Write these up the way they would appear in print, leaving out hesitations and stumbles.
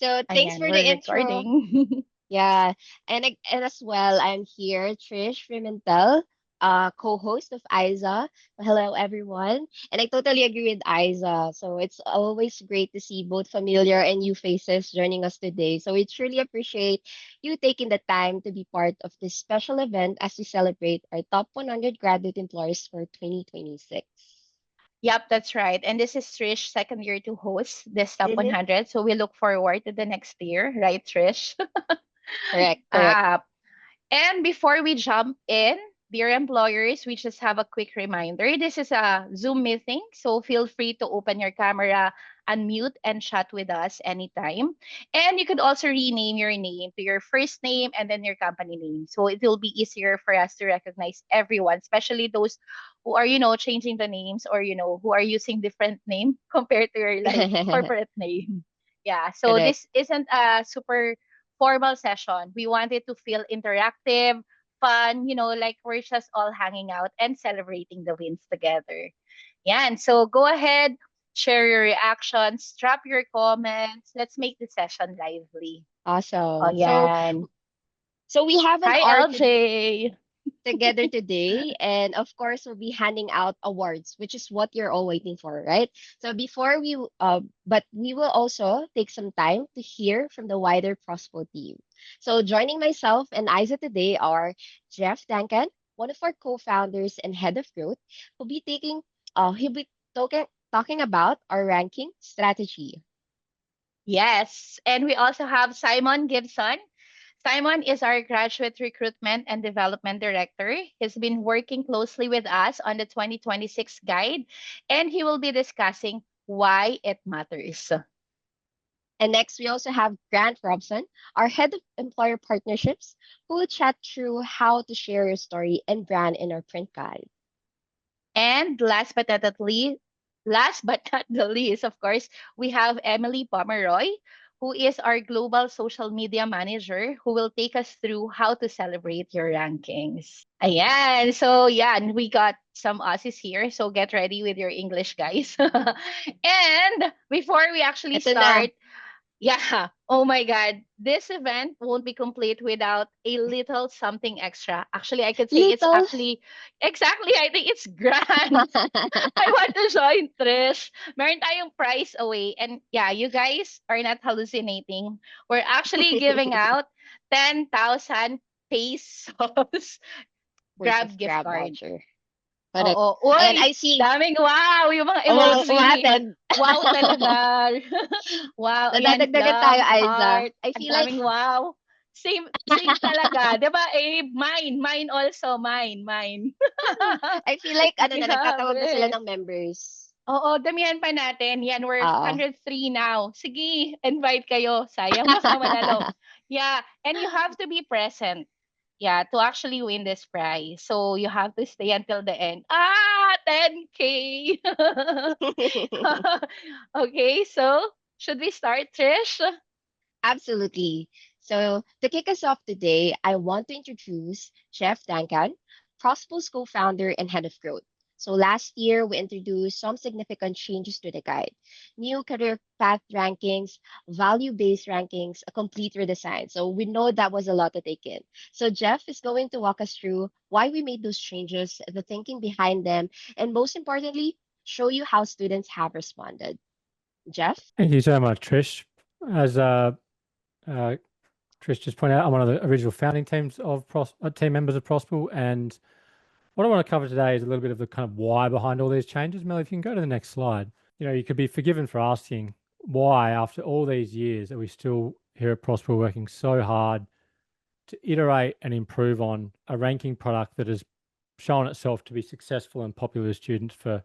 So thanks Ayan, for the we're intro. recording. Yeah, and as well, I'm here, Trish Pimentel, co-host of Isa. Hello, everyone. And I totally agree with Isa. So it's always great to see both familiar and new faces joining us today. So we truly appreciate you taking the time to be part of this special event as we celebrate our top 100 graduate employers for 2026. Yep, that's right. And this is Trish, second year to host this top Mm-hmm. 100. So we look forward to the next year, right, Trish? Correct, correct. uh, And before we jump in, dear employers, we just have a quick reminder. This is a Zoom meeting, so feel free to open your camera, unmute, and chat with us anytime. And you could also rename your name to your first name and then your company name. So it will be easier for us to recognize everyone, especially those who are, changing the names or, who are using different name compared to your like corporate name. Yeah, so Correct. this isn't a super formal session. We want it to feel interactive, fun, like we're just all hanging out and celebrating the wins together. Yeah, and so go ahead, share your reactions, drop your comments. Let's make the session lively. Oh, Awesome. So yeah. we have an Hi, art LJ. together today, and of course we'll be handing out awards, which is what you're all waiting for, right? So but we will also take some time to hear from the wider Prospo team. So joining myself and Isa today are Jeff Duncan, one of our co-founders and head of growth, who'll be he'll be talking about our ranking strategy. Yes. And we also have Simon Gibson. Simon is our graduate recruitment and development director. He's been working closely with us on the 2026 guide, and he will be discussing why it matters. And next, we also have Grant Robson, our head of employer partnerships, who will chat through how to share your story and brand in our print guide. And last but not the least, of course, we have Emily Pomeroy, who is our global social media manager, who will take us through how to celebrate your rankings. Ayan. So, yeah, and we got some Aussies here. So, get ready with your English, guys. And before we actually Ito na, start, yeah. Oh my God. This event won't be complete without a little something extra. Actually, I could say it's little. actually exactly, I think it's grand. I want to join Trish. Meron tayong prize away. And yeah, you guys are not hallucinating. We're actually giving out 10,000 pesos Worth of Grab gift grab card. voucher. Correct. Oo. And Uy, I see, daming wow! Yung mga emoji. umatid. Wow talaga. Wow, ayan, Nadadagdagan tayo, love, Aiza. heart. I Ang feel like, daming wow. Same talaga. 'Di ba? Mine also, mine. I feel like, nagtatawag na sila Grabe. ng members. Oo, damihan pa natin. Yan, we're Oo. 103 now. Sige, invite kayo. Sayang baka manalo. Yeah, and you have to be present. Yeah, to actually win this prize. So you have to stay until the end. 10K. Okay, so should we start, Trish? Absolutely. So, to kick us off today, I want to introduce Jeff Duncan, Prosper's co founder and head of growth. So, last year, we introduced some significant changes to the guide: new career path rankings, value based rankings, a complete redesign. So, we know that was a lot to take in. So, Jeff is going to walk us through why we made those changes, the thinking behind them, and most importantly, show you how students have responded. Jeff? Thank you so much, Trish. As uh, Trish just pointed out, I'm one of the original founding teams of team members of Prosper, and what I want to cover today is a little bit of the kind of why behind all these changes. Mel, if you can go to the next slide. You could be forgiven for asking why, after all these years, are we still here at Prosper working so hard to iterate and improve on a ranking product that has shown itself to be successful and popular with students for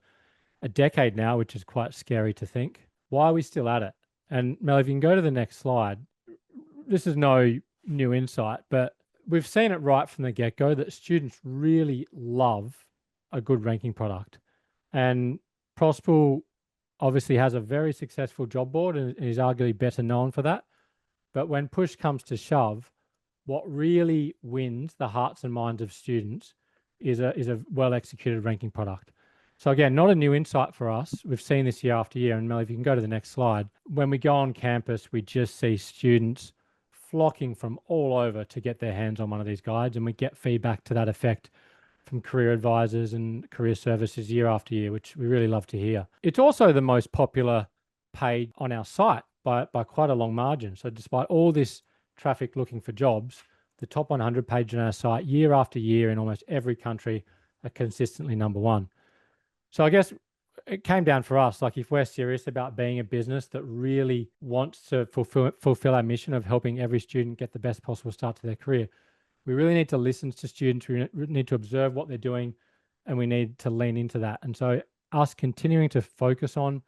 a decade now, which is quite scary to think. Why are we still at it? And Mel, if you can go to the next slide, this is no new insight, but we've seen it right from the get-go that students really love a good ranking product. And Prospel obviously has a very successful job board and is arguably better known for that. But when push comes to shove, what really wins the hearts and minds of students is a well executed ranking product. So again, not a new insight for us. We've seen this year after year. And Mel, if you can go to the next slide. When we go on campus, we just see students flocking from all over to get their hands on one of these guides. And we get feedback to that effect from career advisors and career services year after year, which we really love to hear. It's also the most popular page on our site by quite a long margin. So despite all this traffic looking for jobs, the top 100 page on our site year after year in almost every country are consistently number one. So I guess it came down for us, like if we're serious about being a business that really wants to fulfill our mission of helping every student get the best possible start to their career, we really need to listen to students, we need to observe what they're doing, and we need to lean into that. And so us continuing to focus on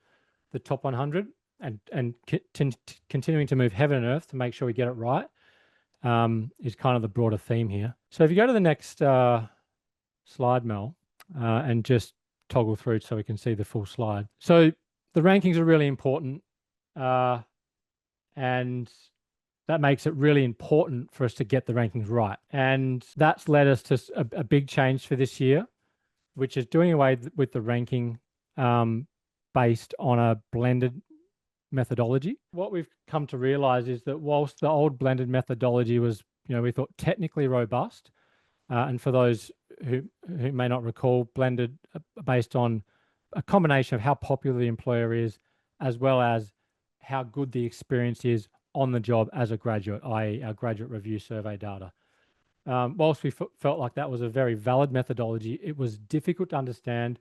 the top 100 and continuing to move heaven and earth to make sure we get it right is kind of the broader theme here. So if you go to the next slide, Mel, and just toggle through so we can see the full slide. So the rankings are really important, and that makes it really important for us to get the rankings right. And that's led us to a big change for this year, which is doing away with the ranking based on a blended methodology. What we've come to realize is that whilst the old blended methodology was, we thought technically robust, and for those who may not recall, blended based on a combination of how popular the employer is, as well as how good the experience is on the job as a graduate, i.e. our graduate review survey data. Whilst we felt like that was a very valid methodology, it was difficult to understand.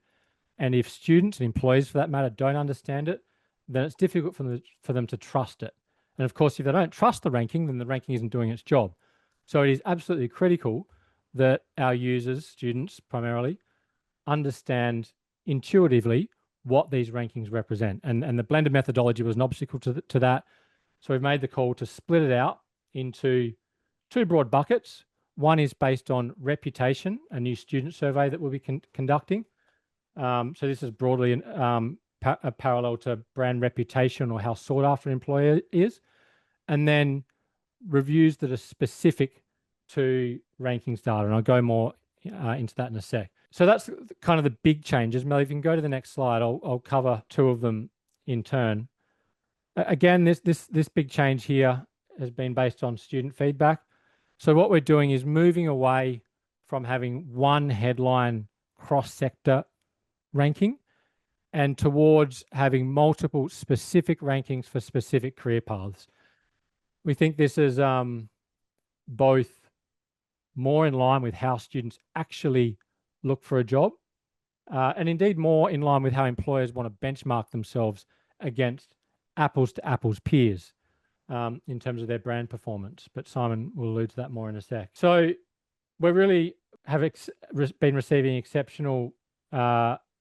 And if students and employees, for that matter, don't understand it, then it's difficult for them to trust it. And of course, if they don't trust the ranking, then the ranking isn't doing its job. So it is absolutely critical that our users, students primarily, understand intuitively what these rankings represent. And the blended methodology was an obstacle to that. So we've made the call to split it out into two broad buckets. One is based on reputation, a new student survey that we'll be conducting. So this is broadly a parallel to brand reputation or how sought after an employer is. And then reviews that are specific to rankings data. And I'll go more into that in a sec. So that's kind of the big changes. Mel, if you can go to the next slide, I'll cover two of them in turn. Again, this big change here has been based on student feedback. So what we're doing is moving away from having one headline cross-sector ranking and towards having multiple specific rankings for specific career paths. We think this is both more in line with how students actually look for a job, and indeed more in line with how employers want to benchmark themselves against apples to apples peers in terms of their brand performance. But Simon will allude to that more in a sec. So we really have been receiving exceptional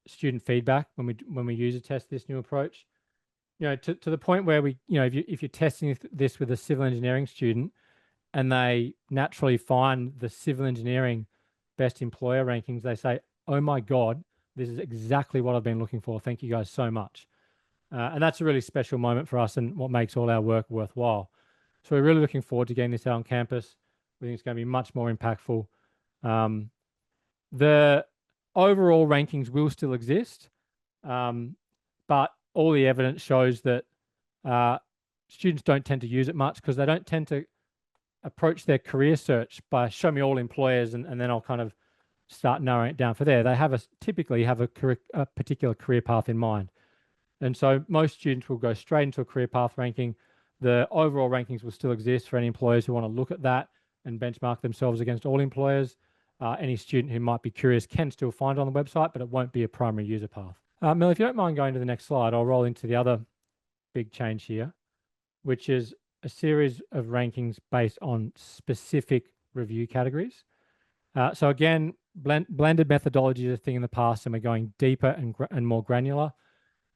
student feedback when we user test this new approach. To the point where we, if you're testing this with a civil engineering student and they naturally find the civil engineering best employer rankings, they say, "Oh my God, this is exactly what I've been looking for. Thank you guys so much." And that's a really special moment for us and what makes all our work worthwhile. So we're really looking forward to getting this out on campus. We think it's going to be much more impactful. The overall rankings will still exist, but all the evidence shows that students don't tend to use it much because they don't tend to approach their career search by show me all employers and then I'll kind of start narrowing it down for there. They typically have a particular career path in mind. And so most students will go straight into a career path ranking. The overall rankings will still exist for any employers who want to look at that and benchmark themselves against all employers. Any student who might be curious can still find it on the website, but it won't be a primary user path. Mel, if you don't mind going to the next slide, I'll roll into the other big change here, which is a series of rankings based on specific review categories. So again, blended methodology is a thing in the past, and we're going deeper and more granular.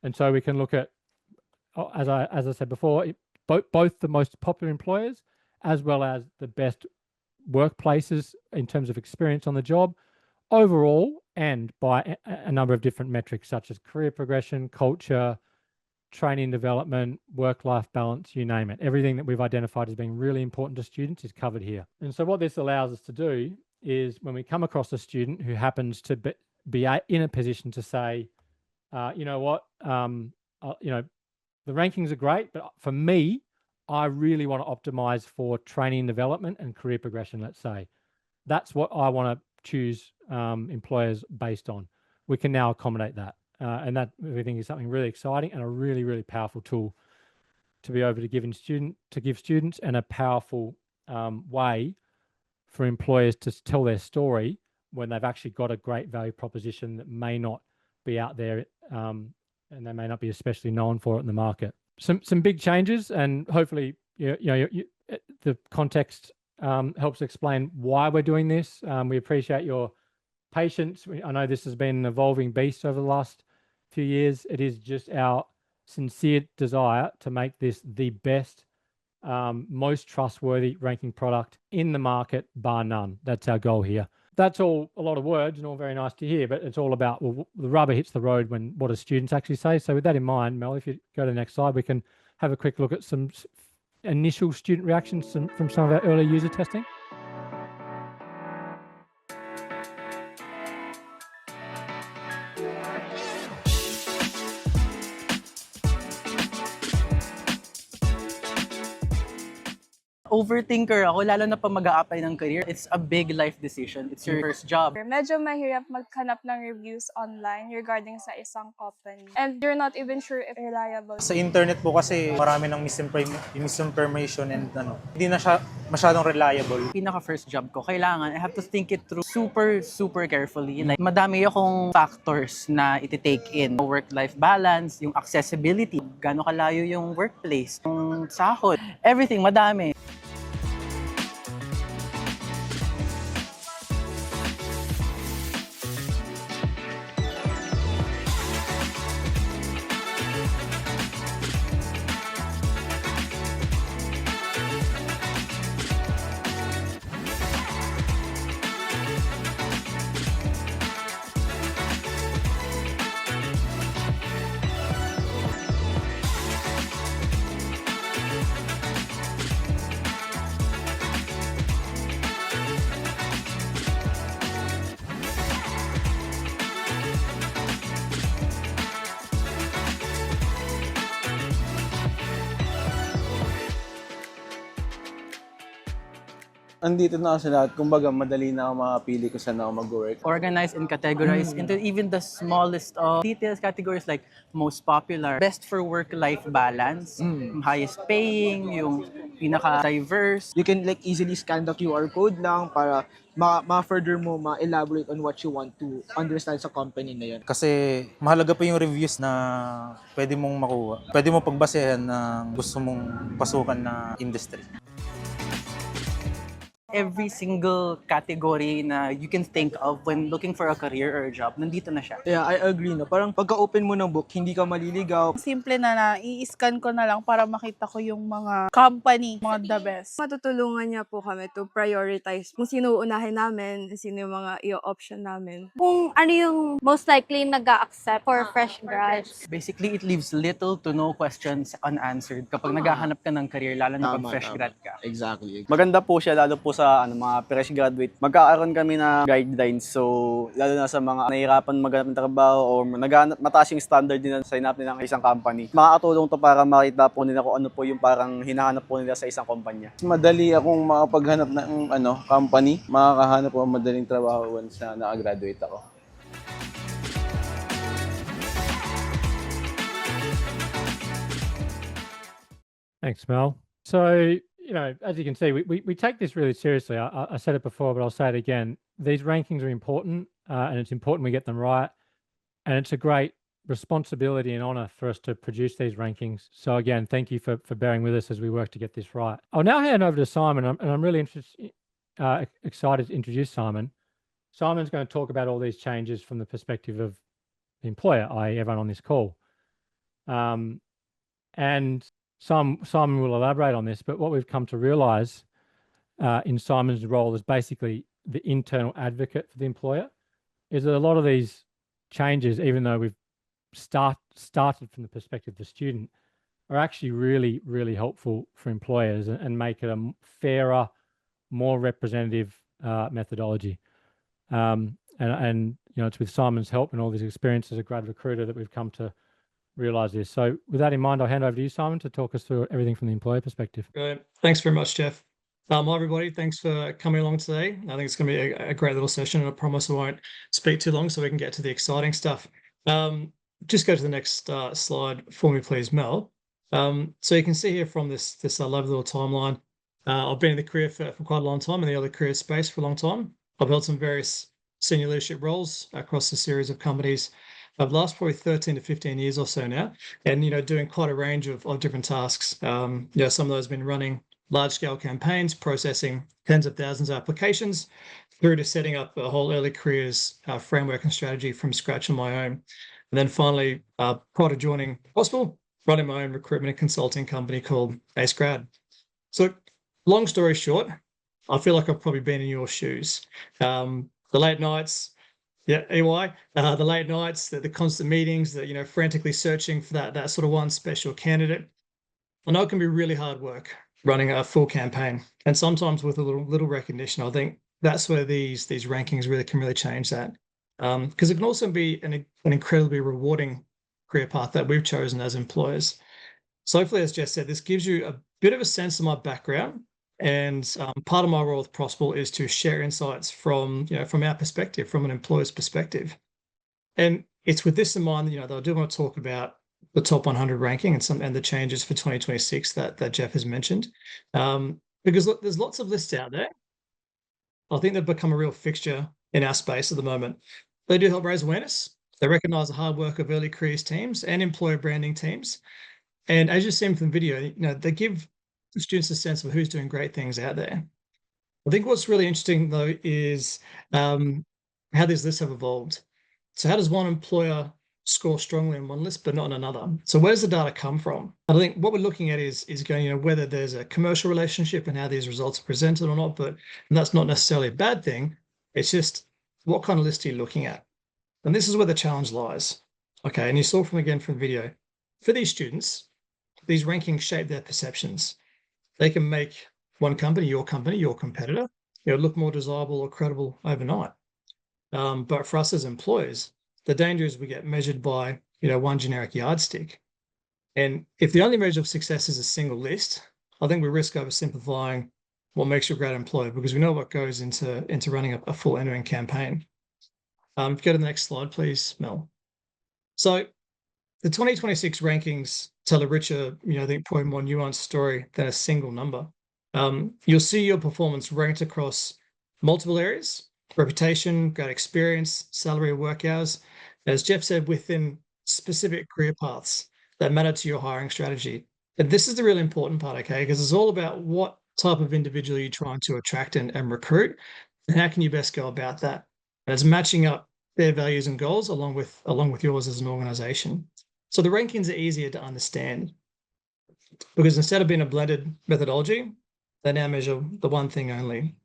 And so we can look at, as I said before, both the most popular employers as well as the best workplaces in terms of experience on the job overall, and by a number of different metrics such as career progression, culture, training development, work-life balance, you name it. Everything that we've identified as being really important to students is covered here. And so what this allows us to do is when we come across a student who happens to be in a position to say, you know what, you know, the rankings are great, but for me, I really want to optimize for training and development and career progression, let's say. That's what I want to choose employers based on. We can now accommodate that. And that we think is something really exciting and a really, really powerful tool to be able to give students, and a powerful way for employers to tell their story when they've actually got a great value proposition that may not be out there, and they may not be especially known for it in the market. Some big changes, and hopefully the context helps explain why we're doing this. We appreciate your patience. I know this has been an evolving beast over the last few years. It is just our sincere desire to make this the best, most trustworthy ranking product in the market, bar none. That's our goal here. That's all a lot of words and all very nice to hear, but it's all about, well, the rubber hits the road when what do students actually say. So with that in mind, Mel, if you go to the next slide, we can have a quick look at some initial student reactions from some of our early user testing. Overthinker ako, lalo na pa mag-a-apply ng career. It's a big life decision. It's your first job. Medyo mahirap maghanap ng reviews online regarding sa isang company. And you're not even sure if reliable. Sa internet po kasi marami ng misinformation and hindi na siya masyadong reliable. Pinaka first job ko, kailangan I have to think it through super carefully. Like, madami akong factors na iti-take in. Work-life balance, yung accessibility, gaano kalayo yung workplace, yung sahod, everything, madami. Andito na ako sa lahat. Kumbaga, madali na ako makapili kung saan ako mag-work. Organize and categorize into even the smallest of details categories like most popular, best for work-life balance, highest paying, yung pinaka-diverse. You can like easily scan the QR code lang para ma-further mo, ma-elaborate on what you want to understand sa company na yun. Kasi mahalaga pa yung reviews na pwede mong makuha. Pwede mo pagbasehan ng gusto mong pasukan na industry. Every single category na you can think of when looking for a career or a job, nandito na siya. Yeah, I agree, no? Parang pagka-open mo ng book, hindi ka maliligaw. Simple na i-scan ko na lang para makita ko yung mga company, mga the best. Matutulungan niya po kami to prioritize kung sino unahin namin, sino yung mga i-option namin. Kung ano yung most likely nag-a-accept for fresh grads. Basically, it leaves little to no questions unanswered kapag naghahanap ka ng career, lalo na pag fresh grad ka. Exactly. Maganda po siya, lalo po sa mga fresh graduate. Magkakaroon kami na guidelines. So, lalo na sa mga nahihirapan maghanap ng trabaho o mataas yung standard din sa hinap nila ng isang company. Makakatulong to para makita po nila kung ano po yung parang hinahanap po nila sa isang kumpanya. Madali akong makapaghanap ng company. Makakahanap po madaling trabaho once na nakagraduate ako. Thanks, Mel. So, as you can see, we take this really seriously. I said it before, but I'll say it again. These rankings are important, and it's important we get them right. And it's a great responsibility and honor for us to produce these rankings. So again, thank you for bearing with us as we work to get this right. I'll now hand over to Simon, and I'm really excited to introduce Simon. Simon's going to talk about all these changes from the perspective of the employer, i.e. everyone on this call. And Simon will elaborate on this, but what we've come to realize in Simon's role as basically the internal advocate for the employer is that a lot of these changes, even though we've started from the perspective of the student, are actually really, really helpful for employers and make it a fairer, more representative methodology. and you know, it's with Simon's help and all his experience as a grad recruiter that we've come to realize this. So with that in mind, I'll hand over to you, Simon, to talk us through everything from the employer perspective. Great. Thanks very much, Jeff. Hi, everybody. Thanks for coming along today. I think it's going to be a great little session, and I promise I won't speak too long so we can get to the exciting stuff. Just go to the next slide for me, please, Mel. So you can see here from this lovely little timeline, I've been in the career for quite a long time, in the early career space for a long time. I've held some various senior leadership roles across a series of companies over the last probably 13 to 15 years or so now, and, you know, doing quite a range of different tasks. You know, some of those have been running large-scale campaigns, processing tens of thousands of applications, through to setting up a whole early careers framework and strategy from scratch on my own. And then finally, prior to joining Possible, running my own recruitment and consulting company called Ace Grad. So long story short, I feel like I've probably been in your shoes. The late nights, yeah, EY, the late nights, the constant meetings, you know, frantically searching for that sort of one special candidate. I know it can be really hard work running a full campaign, and sometimes with a little recognition. I think that's where these rankings really can change that, because it can also be an incredibly rewarding career path that we've chosen as employers. So hopefully, as Jess said, this gives you a bit of a sense of my background, and part of my role with Possible is to share insights from our perspective, from an employer's perspective. And it's with this in mind, that I do want to talk about the top 100 ranking and the changes for 2026 that Jeff has mentioned, because look, there's lots of lists out there. I think they've become a real fixture in our space at the moment. They do help raise awareness. They recognise the hard work of early careers teams and employer branding teams. And as you've seen from the video, they give the students a sense of who's doing great things out there. I think what's really interesting, though, is how these lists have evolved. So how does one employer score strongly in one list but not in another? So where does the data come from? I think what we're looking at is going, whether there's a commercial relationship and how these results are presented or not, but that's not necessarily a bad thing. It's just what kind of list are you looking at? And this is where the challenge lies. Okay, and you saw from the video, for these students, these rankings shape their perceptions. They can make one company, your competitor, look more desirable or credible overnight. But for us as employers, the danger is we get measured by, one generic yardstick. And if the only measure of success is a single list, I think we risk oversimplifying what makes you a great employer, because we know what goes into running a full end-to-end campaign. If you go to the next slide, please, Mel. So the 2026 rankings tell a richer, I think probably more nuanced story than a single number. You'll see your performance ranked across multiple areas: reputation, great experience, salary, work hours, as Jeff said, within specific career paths that matter to your hiring strategy. And this is the really important part, okay? Because it's all about what type of individual you're trying to attract and recruit, and how can you best go about that? And it's matching up their values and goals along with yours as an organization. So the rankings are easier to understand, because instead of being a blended methodology, they now measure the one thing only.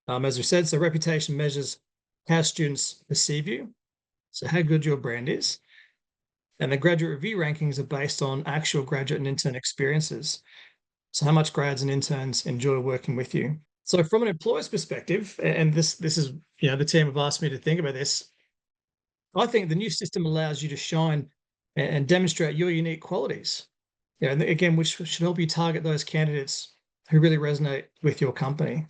As we said, so reputation measures how students perceive you, so how good your brand is. And the graduate review rankings are based on actual graduate and intern experiences. So how much grads and interns enjoy working with you. So from an employer's perspective, and this is, the team have asked me to think about this, I think the new system allows you to shine and demonstrate your unique qualities. And again, which should help you target those candidates who really resonate with your company.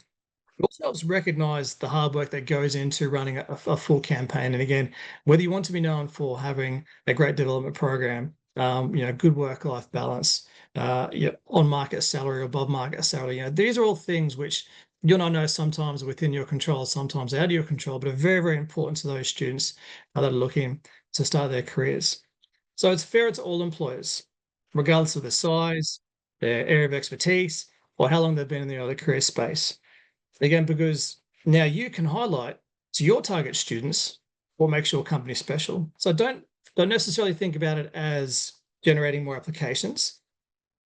It also helps recognize the hard work that goes into running a full campaign. And again, whether you want to be known for having a great development program, good work-life balance, on-market salary or above-market salary, these are all things which you'll not know sometimes within your control, sometimes out of your control, but are very, very important to those students that are looking to start their careers. So it's fair to all employers, regardless of their size, their area of expertise, or how long they've been in the early career space. Again, because now you can highlight to your target students what makes your company special. So don't necessarily think about it as generating more applications.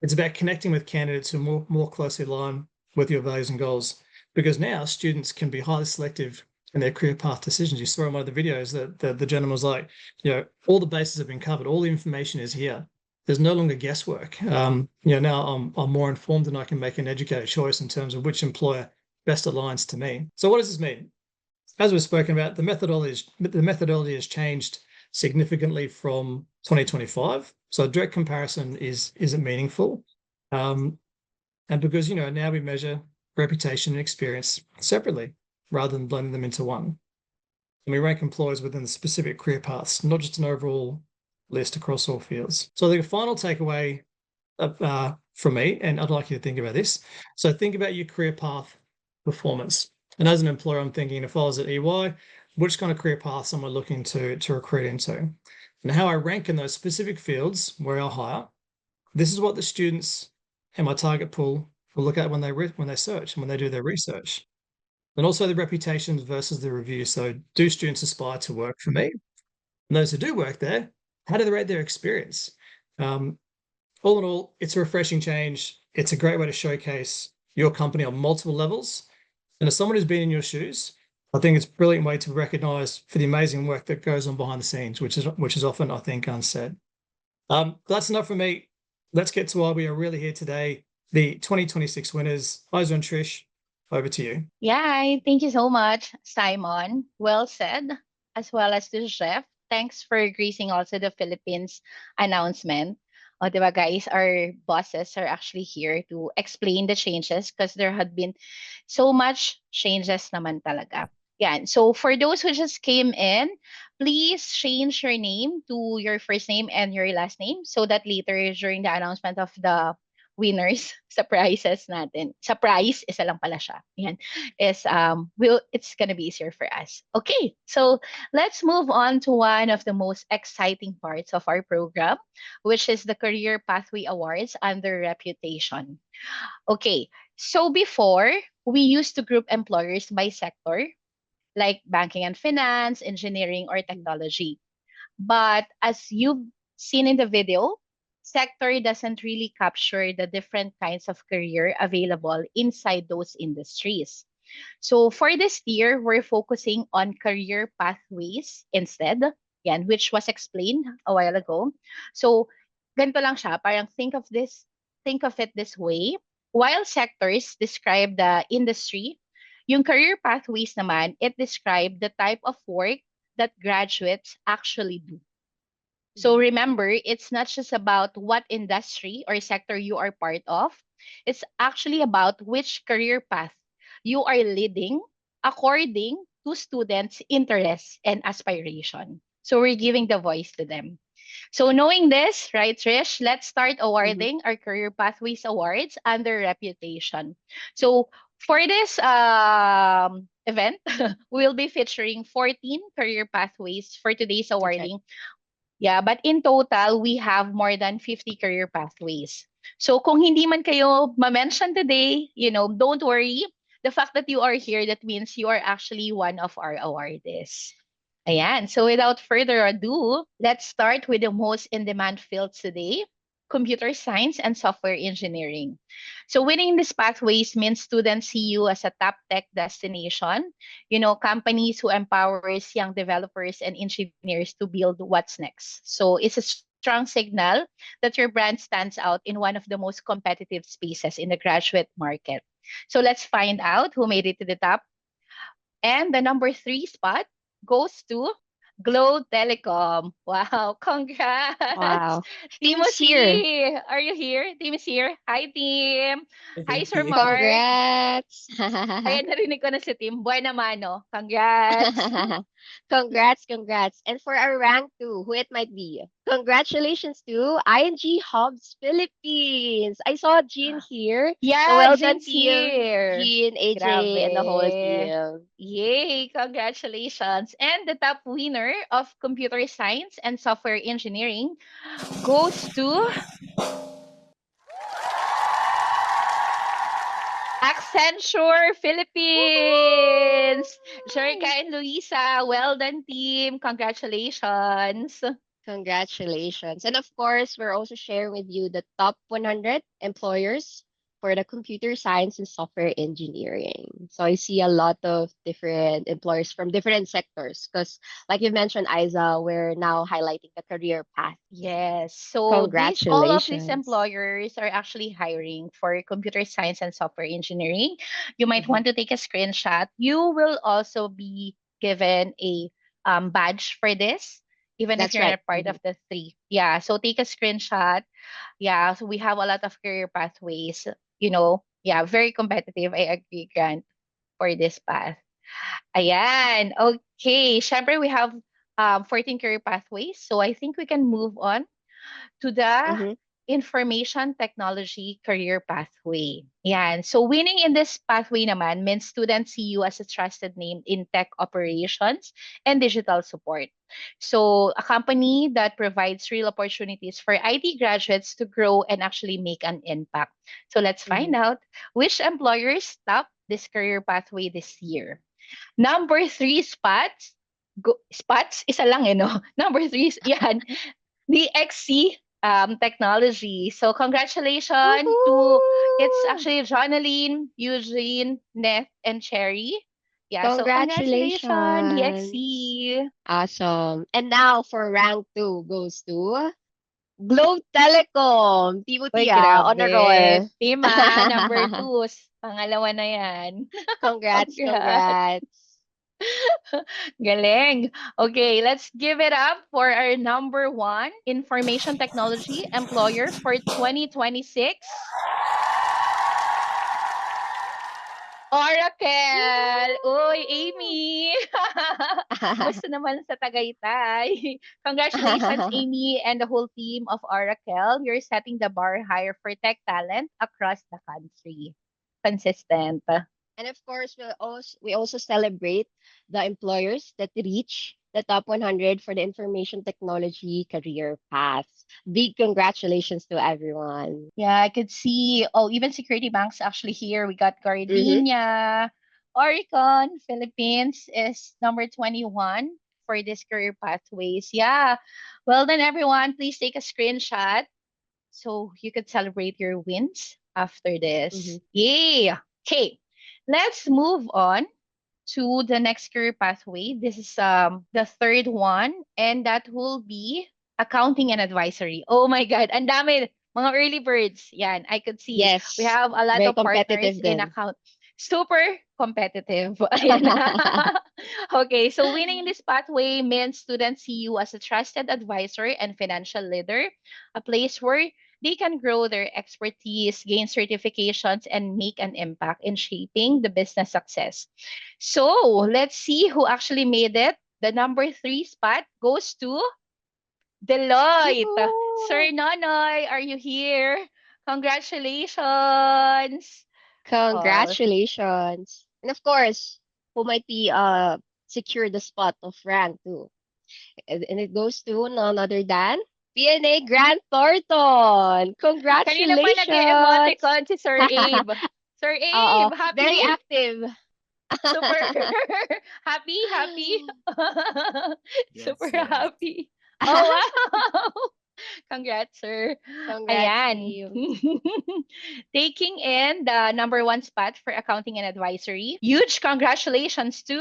It's about connecting with candidates who more closely align with your values and goals, because now students can be highly selective in their career path decisions. You saw in one of the videos that the gentleman was like, all the bases have been covered. All the information is here. There's no longer guesswork. Now I'm more informed and I can make an educated choice in terms of which employer best aligns to me. So what does this mean? as we've spoken about, the methodology has changed significantly from 2025. So a direct comparison isn't meaningful. And because, now we measure reputation and experience separately rather than blending them into one. And we rank employees within the specific career paths, not just an overall list across all fields. So the final takeaway from me, and I'd like you to think about this. So think about your career path performance. And as an employer, I'm thinking if I was at EY, which kind of career paths am I looking to recruit into? And how I rank in those specific fields where I'll hire. This is what the students and my target pool will look at when they search and when they do their research. And also the reputations versus the review. So do students aspire to work for me? And those who do work there, how do they rate their experience? All in all, it's a refreshing change. It's a great way to showcase your company on multiple levels. And as someone who's been in your shoes, I think it's a brilliant way to recognize for the amazing work that goes on behind the scenes, which is often, I think, unsaid. That's enough for me. Let's get to why we are really here today. The 2026 winners. Isa and Trish, over to you. Yeah, thank you so much, Simon. Well said, as well as to Chef. Thanks for gracing also the Philippines announcement. O, diba guys, our bosses are actually here to explain the changes because there had been so much changes naman talaga. Yan. So for those who just came in, please change your name to your first name and your last name so that later during the announcement of the winners sa prizes natin. Sa prize, isa lang pala siya. Yan. It's gonna be easier for us. Okay, so let's move on to one of the most exciting parts of our program, which is the Career Pathway Awards under Reputation. Okay, so before, we used to group employers by sector, like banking and finance, engineering, or technology. But as you've seen in the video, sector doesn't really capture the different kinds of career available inside those industries. So for this year, we're focusing on career pathways instead, yan, which was explained a while ago. So ganito lang siya, parang think of it this way. While sectors describe the industry, yung career pathways naman, it describe the type of work that graduates actually do. So remember, it's not just about what industry or sector you are part of. It's actually about which career path you are leading according to students' interests and aspiration. So we're giving the voice to them. So knowing this, right, Trish, let's start awarding our Career Pathways Awards under Reputation. So for this event, we'll be featuring 14 career pathways for today's awarding. Yeah, but in total, we have more than 50 career pathways. So kung hindi man kayo ma-mention today, don't worry. The fact that you are here, that means you are actually one of our awardees. Ayan. So without further ado, let's start with the most in-demand fields today, computer science and software engineering. So winning these pathways means students see you as a top tech destination, companies who empowers young developers and engineers to build what's next. So it's a strong signal that your brand stands out in one of the most competitive spaces in the graduate market. So let's find out who made it to the top. And the number 3 spot goes to Glow Telecom. Wow, congrats. Wow. Team Team's here. here. Are you here? Team is here. Hi, team. Hi, Thank Sir you. Mark. Congrats. Ayan, narinig ko na si Team. Buena mano. Congrats. Congrats. And for our rank 2, who it might be? Congratulations to ING Hubs Philippines. I saw Jean here. So Yeah, well done, Jin's team. here. Jean, AJ, and the whole Grabe. team. Yay, congratulations. And the top winner of computer science and software engineering goes to Accenture Philippines. Jerka and Luisa, well done team. Congratulations. Congratulations. And of course, we're also sharing with you the top 100 employers for the computer science and software engineering. So I see a lot of different employers from different sectors because, like you mentioned, Isa, we're now highlighting the career path. Yes. So all of these Congratulations. employers are actually hiring for computer science and software engineering. You might want to take a screenshot. You will also be given a badge for this, even if That's you're right. not part of the 3. Yeah, so take a screenshot. Yeah, so we have a lot of career pathways, yeah, very competitive. I agree, Grant, for this path. Ayan, okay. Syempre, we have 14 career pathways. So I think we can move on to the Mhm. information technology career pathway. Yan. So winning in this pathway naman means students see you as a trusted name in tech operations and digital support. So a company that provides real opportunities for IT graduates to grow and actually make an impact. So let's find out which employers top this career pathway this year. Number 3 spots. Spots? Isa lang no? Number 3, yan. DXC technology. So congratulations to, it's Woohoo! actually Jonaline, Eugene, Neth, and Cherry. Yeah, so congratulations, Congratulations. DXC. Awesome. And now for rank 2 goes to Globe Telecom. Uy, TOT honor grabe. roll. Tima, number 2. Pangalawa na yan. Congrats, Congrats. congrats. Galing. Okay, let's give it up for our number 1 information technology employer for 2026. Oracle! Uy, Amy! Musta naman sa Tagaytay? Congratulations, Amy and the whole team of Oracle. You're setting the bar higher for tech talent across the country. Consistent. And of course, we also celebrate the employers that reach the top 100 for the information technology career paths. Big congratulations to everyone. Yeah, I could see. Oh, even Security Bank's actually here. We got Mhm. Gardenia. Oricon, Philippines is number 21 for this career pathways. Yeah. Well done, everyone. Please take a screenshot so you could celebrate your wins after this. Mhm. Yay! Okay. Let's move on to the next career pathway. This is the third one, and that will be accounting and advisory. Oh my God, ang dami, mga early birds. Yan, I could see. We Yes, have a lot very of partners competitive in din. account. Super competitive. Ayan. Okay, so winning in this pathway means students see you as a trusted advisor and financial leader, a place where they can grow their expertise, gain certifications, and make an impact in shaping the business success. So let's see who actually made it. The number 3 spot goes to Deloitte. Sir Woohoo! Nonoy, are you here? Congratulations. Oh, Congratulations. And of course, who might be secure the spot of rank 2. And it goes to none other than PNA Grant Thornton. kanina pa Congratulations! nag-emoticon si Sir Abe. Sir Oo, Abe, very happy. active. Super happy. Super yes. happy. Oh, wow. Congrats, sir. Congrats, Ayan. team. Taking in the number 1 spot for accounting and advisory. Huge congratulations to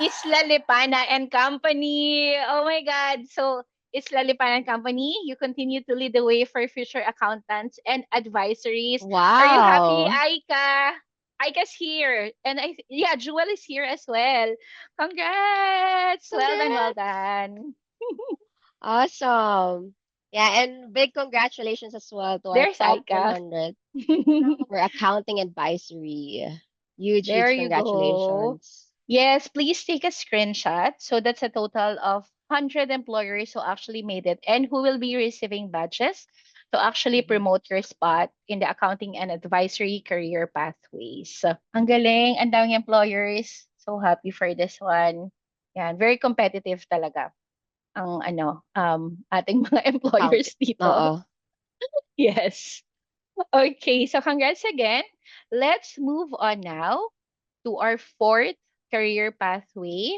Isla Lipana and Company. Oh my God. So, Isla Lipana and Company, you continue to lead the way for future accountants and advisories. Are you happy, Wow. Aika? Aika's here. And yeah, Jewel is here as well. Congrats. Well done, well Congrats. done. Awesome. Yeah, and big congratulations as well to our There's top Aika. 100 for accounting advisory. Huge, There huge you go. congratulations. Yes, please take a screenshot. So that's a total of 100 employers who actually made it and who will be receiving badges to actually Mhm. promote your spot in the accounting and advisory career pathways. Ang galing, ang daming employers. So happy for this one. Yan, very competitive talaga ang ating mga Count. employers dito. Oo. Yes. Okay, so congrats again. Let's move on now to our fourth career pathway,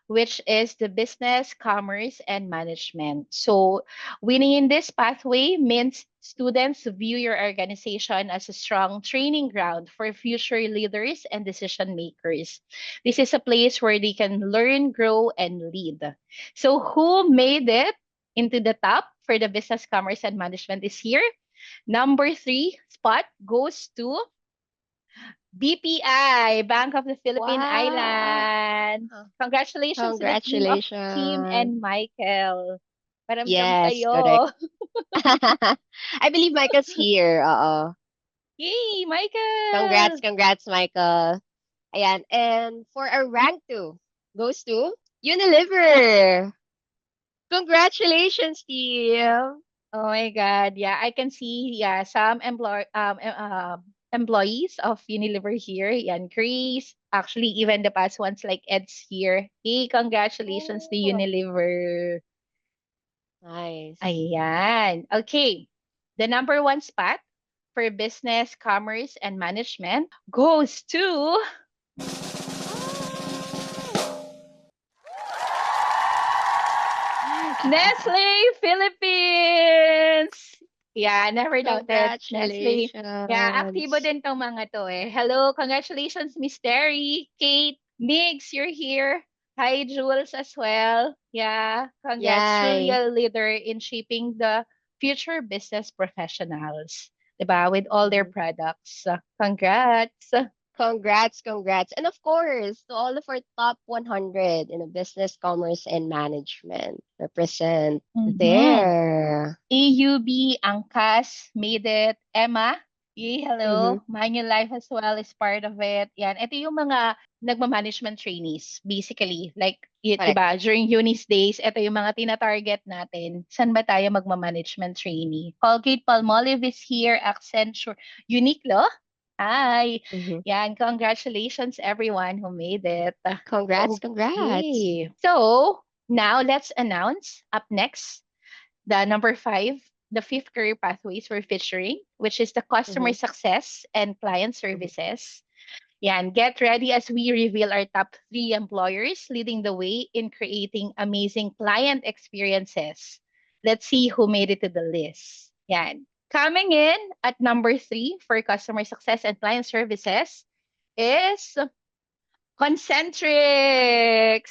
which is the business, commerce, and management. So, winning in this pathway means students view your organization as a strong training ground for future leaders and decision makers. This is a place where they can learn, grow, and lead. So, who made it into the top for the business, commerce, and management this year? Number 3 spot goes to BPI, Bank of the Philippine Wow. Island. Congratulations to the team of Kim Congratulations. and Michael. Paramdam Yes, correct. kayo. I believe Michael's here. Yay, Michael! Congrats, Michael. Ayan. And for our rank 2, goes to Unilever. Congratulations, team. Oh my God. Yeah, I can see some employees of Unilever here. Yan, Grace. Actually, even the past ones like Ed's here. Hey, congratulations to Oh, Unilever. nice. Ayan. Okay. The number 1 spot for business, commerce, and management goes to Nestle Philippines. Yeah, never doubted Nestle. Yeah, aktibo Congratulations. din tong mga to eh. Hello, congratulations, Miss Terry, Kate, Migs, you're here. Hi, Jules as well. Yeah, congrats. Truly Yay. a leader in shaping the future business professionals. Diba? With all their Mhm. products. Congrats. Congrats. And of course, to all of our top 100 in business, commerce, and management. Represent Mhm. there. AUB, Angkas, made it. Emma, Mm-hmm. hello. Manulife as well is part of it. Yan. Ito yung mga nagma-management trainees, basically. Like, Correct. diba, during Unis days, ito yung mga tina-target natin. Saan ba tayo magma-management trainee? Colgate Palmolive is here. Accenture. Uniqlo? Hi. Mm-hmm. Yan. Congratulations, everyone who made it. Congrats. Okay. So, now let's announce up next the number 5, the 5th career pathways we're featuring, which is the customer Mm-hmm. success and client Mm-hmm. services. Yan, get ready as we reveal our top 3 employers leading the way in creating amazing client experiences. Let's see who made it to the list. Yan. Coming in at number 3 for customer success and client services is Concentrix.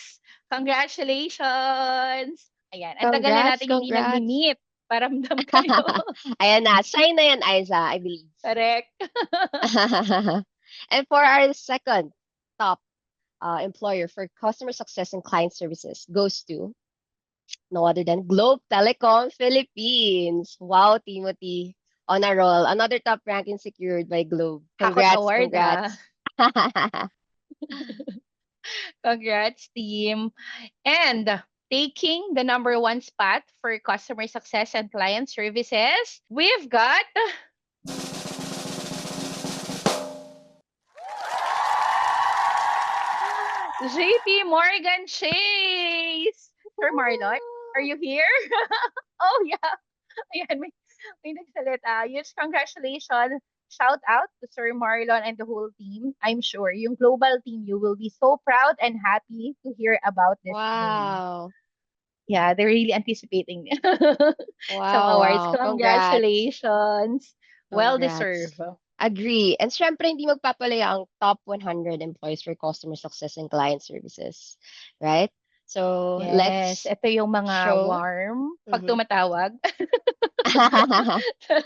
Congratulations! Ayan, ang tagal na natin hindi Congrats. nagmi-meet. Paramdam kayo. Ayan na. Sign na yan, Aiza, I believe. Correct. And for our second top employer for customer success and client services goes to no other than Globe Telecom Philippines. Wow, Timothy. On a roll. Another top ranking secured by Globe. Hakot Congrats. award, Congrats, team. And taking the number 1 spot for customer success and client services, we've got JP Morgan Chase. Sir Marlon, are you here? Oh, yeah. Ayan, may nagsalita. Yes, congratulations. Shout out to Sir Marlon and the whole team. I'm sure yung global team, you will be so proud and happy to hear about this news. Wow. Yeah, they're really anticipating some Wow, awards. wow. Congrats. Congratulations. Well Congrats. deserved. Agree. And syempre, hindi magpapalaya ang top 100 employees for customer success and client services. Right? So, Yes, let's ito yung mga show. warm. Pag Mhm. tumatawag.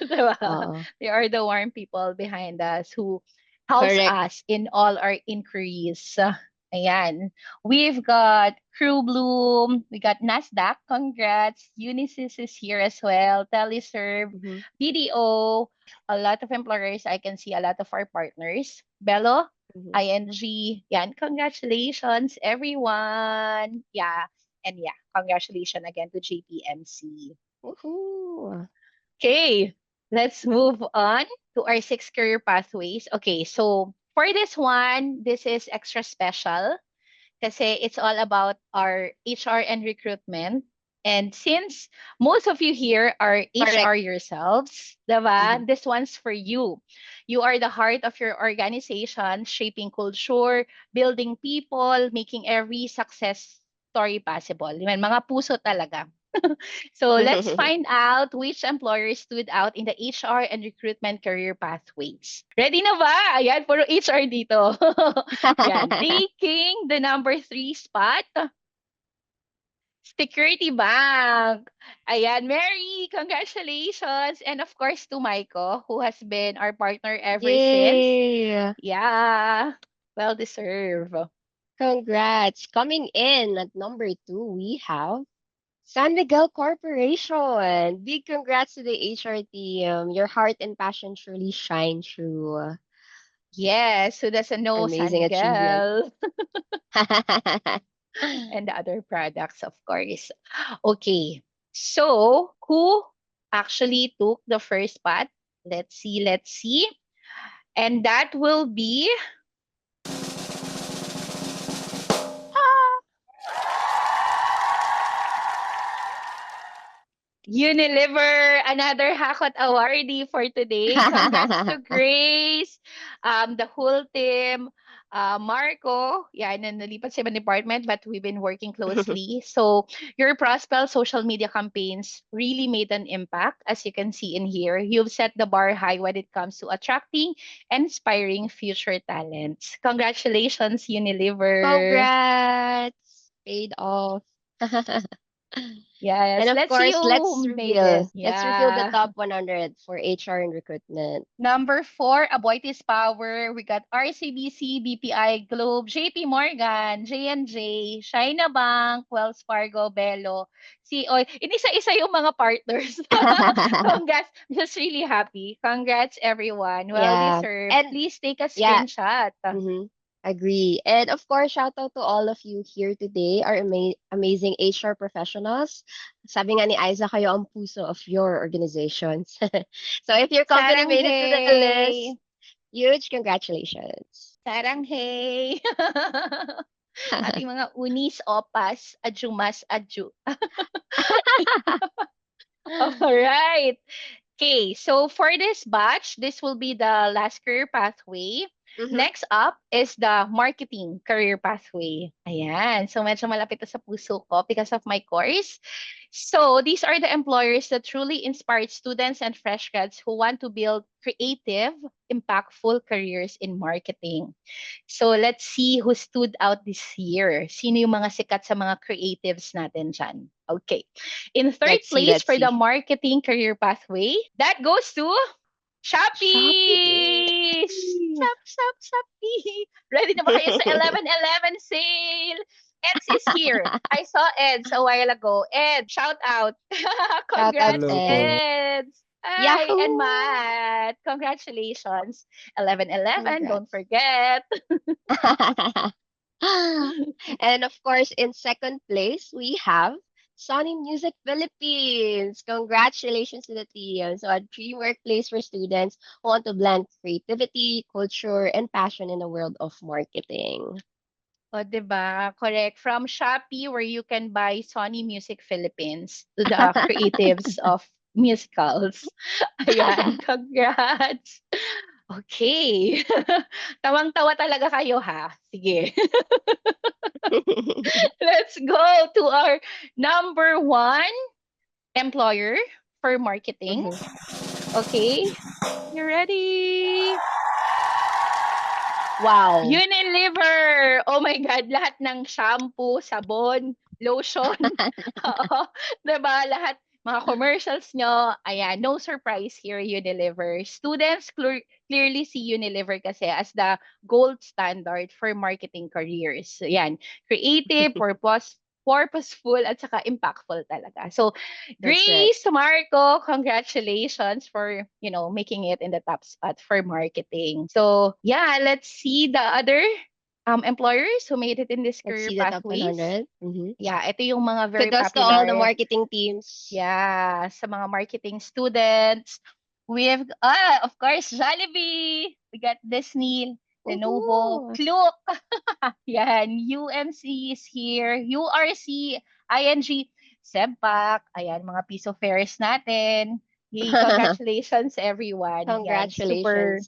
Diba? Oo. They are the warm people behind us who helps Correct. us in all our inquiries. Ayan. We've got Crew Bloom. We got Nasdaq. Congrats. Unisys is here as well. Teleserve. Mhm. BDO. A lot of employers. I can see a lot of our partners. Bello. Mhm. ING. Yan. Congratulations, everyone. Yeah. And yeah, congratulations again to JPMC. Woohoo. Okay, let's move on to our 6 career pathways. Okay, so for this one, this is extra special kasi it's all about our HR and recruitment. And since most of you here are HR Correct. yourselves, diba? Mhm. This one's for you. You are the heart of your organization, shaping culture, building people, making every success story possible. Yan, mga puso talaga. So let's find out which employers stood out in the HR and recruitment career pathways. Ready na ba? Ayan, puro HR dito. Yan, taking the number 3 spot, Security Bank. Ayan, Mary, congratulations. And of course to Maiko, who has been our partner ever since. Yay! Yeah, well deserved. Congrats. Coming in at number 2, we have San Miguel Corporation. Big congrats to the HR team. Your heart and passion truly shine through. Yes, who doesn't know San Amazing achievement. Miguel and the other products, of course. Okay, so who actually took the first spot? Let's see. And that will be Unilever, another Hakot awardee for today. Congrats to Grace, the whole team, Marco, yeah, and then nalipat sa ibang department, but we've been working closely. So your Prospel social media campaigns really made an impact, as you can see in here. You've set the bar high when it comes to attracting and inspiring future talents. Congratulations, Unilever. Congrats. Paid off. Yes, And of let's course, see let's who made it. reveal. Let's reveal the Yeah. top 100 for HR and recruitment. Number 4, Aboitiz Power. We got RCBC, BPI, Globe, JP Morgan, J&J, China Bank, Wells Fargo, Belo, COI. Inisa-isa yung mga partners. Congrats. Just really happy. Congrats, everyone. Well Yeah. deserved. And Please take a yeah. screenshot. Agree. And of course, shout out to all of you here today, our amazing HR professionals. Sabi nga ni Aiza, kayo ang puso of your organizations. So if your company made it to the Saranghay. list, huge congratulations. Saranghay. Ating mga unis, opas, adjumas, adju. Alright. Okay, so for this batch, this will be the last career pathway. Next up is the marketing career pathway. Ayan. So medyo malapit na sa puso ko because of my course. So these are the employers that truly inspired students and fresh grads who want to build creative, impactful careers in marketing. So let's see who stood out this year. Sino yung mga sikat sa mga creatives natin dyan? Okay. In third place for the marketing career pathway, that goes to Shopee! Shopee! Ready na ba kayo sa 11/11 sale? Eds is here. I saw Eds a while ago. Ed, shout out. Congrats, Hello po. Eds. Hi, and Matt. Congratulations. 11/11, don't forget. And of course, in second place, we have Sony Music Philippines. Congratulations to the team. So a dream workplace for students who want to blend creativity, culture, and passion in the world of marketing. O, diba? Correct. From Shopee, where you can buy Sony Music Philippines to the creatives of musicals. Ayan, congrats. Okay. Tawang-tawa talaga kayo, ha? Sige. Let's go to our number 1 employer for marketing. Okay. You ready? Wow. Unilever! Oh my God, lahat ng shampoo, sabon, lotion. Oo. Diba? Lahat, mga commercials nyo. Ayan, no surprise here, Unilever. Students clearly see Unilever kasi as the gold standard for marketing careers. Ayan, creative, purposeful, at saka impactful talaga. So, Grace, Marco, congratulations for, making it in the top spot for marketing. So, yeah, let's see the other employers who made it in this Let's career see the top pathways. 100. Yeah, ito yung mga very Kudos to popular. all the marketing teams. Yeah, sa mga marketing students. We have, of course, Jollibee. We got Disney, Lenovo, Klook. Yan, UMC is here. URC, ING, Sebpak. Ayan, mga piso fares natin. Yay, congratulations everyone. Yan, super Congratulations.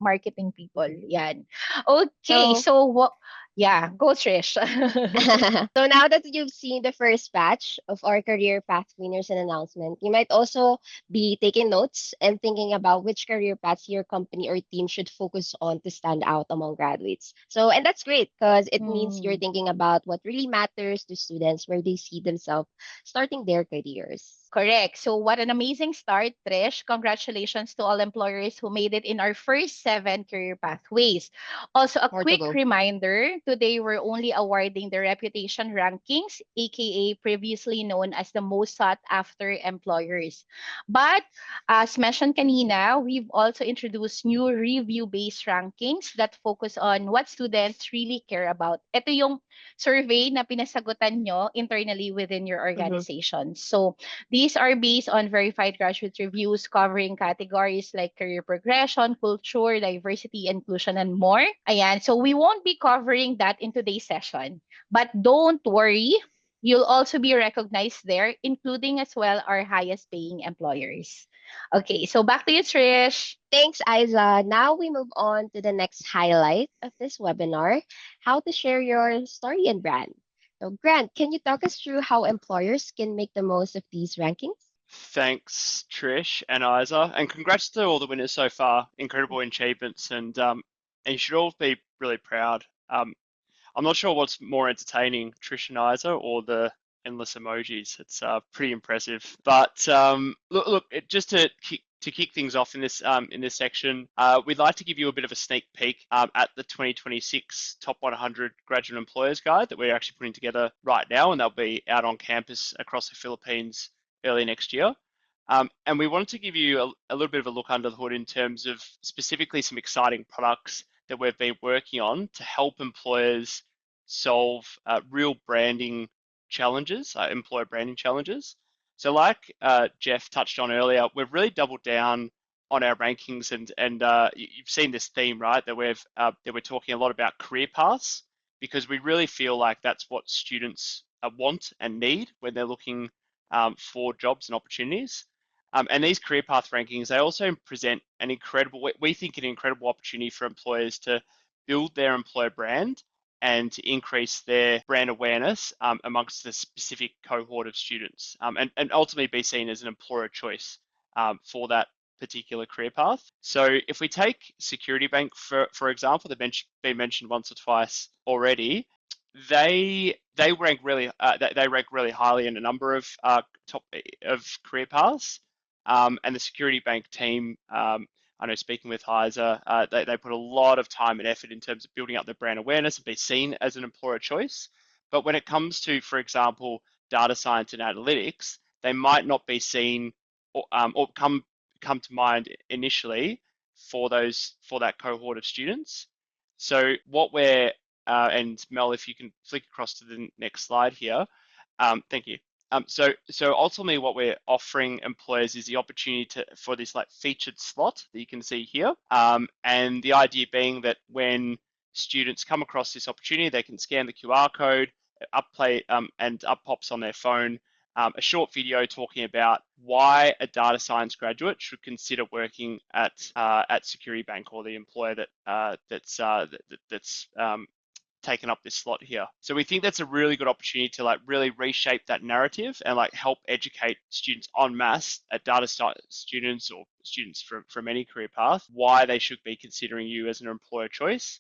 marketing people. Yan. Okay, so what? Yeah, go Trish. So now that you've seen the first batch of our career path winners and announcement, you might also be taking notes and thinking about which career paths your company or team should focus on to stand out among graduates. So, and that's great because it means you're Mm. thinking about what really matters to students, where they see themselves starting their careers. Correct. So what an amazing start, Trish. Congratulations to all employers who made it in our first 7 career pathways. Also, a More to quick go. reminder, today we're only awarding the reputation rankings, aka previously known as the most sought after employers. But as mentioned kanina, we've also introduced new review-based rankings that focus on what students really care about. Ito yung survey na pinasagutan nyo internally within your organization. So these are based on verified graduate reviews covering categories like career progression, culture, diversity, inclusion, and more. Ayan, so we won't be covering that in today's session. But don't worry, you'll also be recognized there, including as well our highest paying employers. Okay, so back to you, Trish. Thanks, Isa. Now we move on to the next highlight of this webinar, how to share your story and brand. So, Grant, can you talk us through how employers can make the most of these rankings? Thanks, Trish and Isa, and congrats to all the winners so far. Incredible achievements, and you should all be really proud. I'm not sure what's more entertaining, Trish and Isa, or the endless emojis. It's pretty impressive. But just to kick things off in this section, we'd like to give you a bit of a sneak peek at the 2026 Top 100 Graduate Employers Guide that we're actually putting together right now, and they'll be out on campus across the Philippines early next year. And we wanted to give you a little bit of a look under the hood in terms of specifically some exciting products that we've been working on to help employers solve real branding challenges, employer branding challenges. So like Jeff touched on earlier, we've really doubled down on our rankings, and you've seen this theme, right? That we're talking a lot about career paths, because we really feel like that's what students want and need when they're looking for jobs and opportunities. And these career path rankings, they also present an incredible, we think an incredible opportunity for employers to build their employer brand and to increase their brand awareness amongst the specific cohort of students, and ultimately be seen as an employer choice for that particular career path. So if we take Security Bank, for example, they've been mentioned once or twice already, they rank really highly in a number of top career paths, and the Security Bank team, I know speaking with Heiser, they put a lot of time and effort in terms of building up their brand awareness and be seen as an employer choice. But when it comes to, for example, data science and analytics, they might not be seen or come to mind initially for that cohort of students. So what we're and Mel, if you can flick across to the next slide here. Thank you. So ultimately what we're offering employers is the opportunity for this like featured slot that you can see here. And the idea being that when students come across this opportunity, they can scan the QR code, and up pops on their phone a short video talking about why a data science graduate should consider working at Security Bank, or the employer that's taken up this slot here. So we think that's a really good opportunity to like really reshape that narrative and like help educate students en masse, at data science students or students from any career path, why they should be considering you as an employer choice.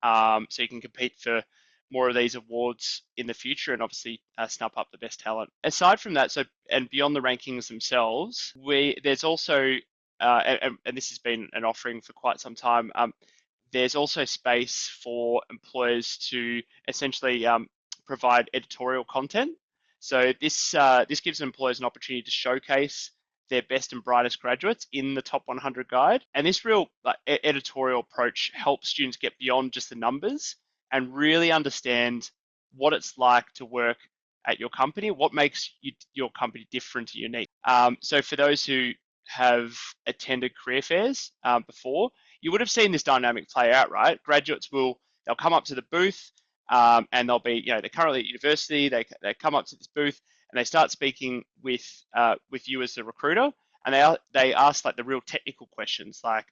So you can compete for more of these awards in the future, and obviously snap up the best talent. Aside from that, and beyond the rankings themselves, there's also, and this has been an offering for quite some time, there's also space for employers to essentially provide editorial content. So this gives employers an opportunity to showcase their best and brightest graduates in the Top 100 Guide. And this real editorial approach helps students get beyond just the numbers and really understand what it's like to work at your company, what makes your company different and unique. So for those who have attended career fairs before, you would have seen this dynamic play out, right? Graduates they'll come up to the booth, and they'll be, they're currently at university, they come up to this booth and they start speaking with you as the recruiter, and they ask like the real technical questions, like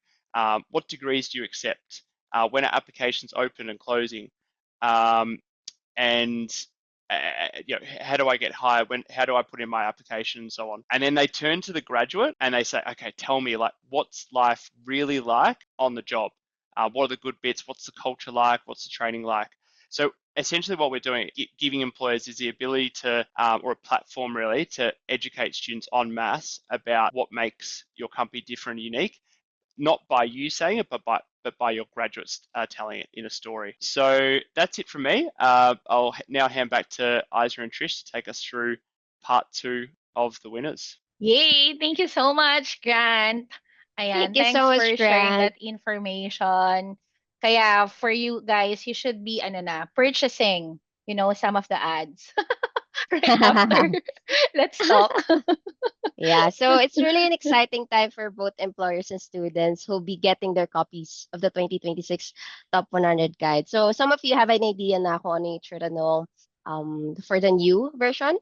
what degrees do you accept? When are applications open and closing? and how do I get hired? How do I put in my application and so on? And then they turn to the graduate and they say, okay, tell me, like, what's life really like on the job? What are the good bits? What's the culture like? What's the training like? So essentially what we're doing, giving employers is the ability to, or a platform really, to educate students en masse about what makes your company different and unique, not by you saying it, but by your graduates telling it in a story. So that's it from me. I'll now hand back to Isa and Trish to take us through part 2 of the winners. Yay! Thank you so much, Grant. Ayan, Thank you thanks so for much, sharing Grant. that information. Kaya for you guys, you should be purchasing, some of the ads right after. Let's talk. Yeah, so it's really an exciting time for both employers and students who'll be getting their copies of the 2026 Top 100 Guide. So some of you have an idea na kung ano yung itsura no, for the new version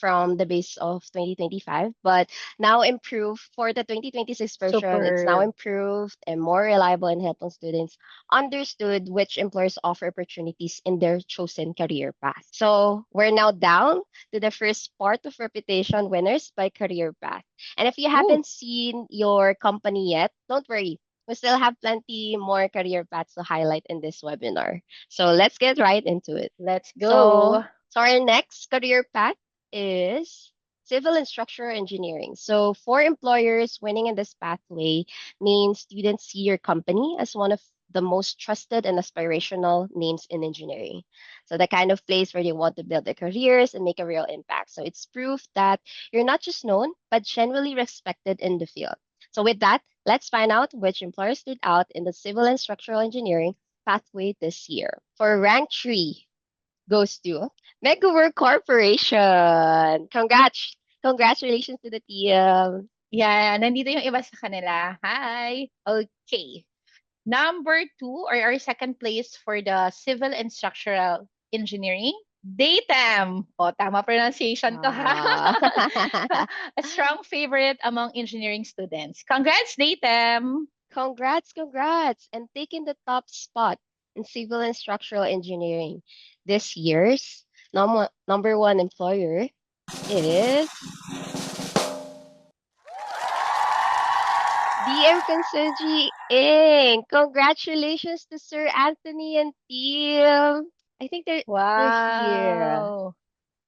from the base of 2025, but now improved for the 2026 version. It's now Super. improved and more reliable and helping students understood which employers offer opportunities in their chosen career path. So we're now down to the first part of reputation winners by career path. And if you haven't seen your company yet, don't worry. We still have plenty more career paths to highlight in this webinar. So let's get right into it. Let's So, go. so our next career path is civil and structural engineering. So for employers, winning in this pathway means students see your company as one of the most trusted and aspirational names in engineering. So the kind of place where they want to build their careers and make a real impact. So it's proof that you're not just known, but genuinely respected in the field. So with that, let's find out which employers stood out in the civil and structural engineering pathway this year. For rank 3, goes to Megawork Corporation. Congratulations to the team. Yeah, nandito yung iba sa kanila. Hi. Okay. Number 2 or our second place for the civil and structural engineering, DATEM. Oh, tama pronunciation ko ha. A strong favorite among engineering students. Congrats, DATEM. Congrats. And taking the top spot in civil and structural engineering this year's number 1 employer is DM Consulgi Inc. Congratulations to Sir Anthony and team. I think they're here. Wow.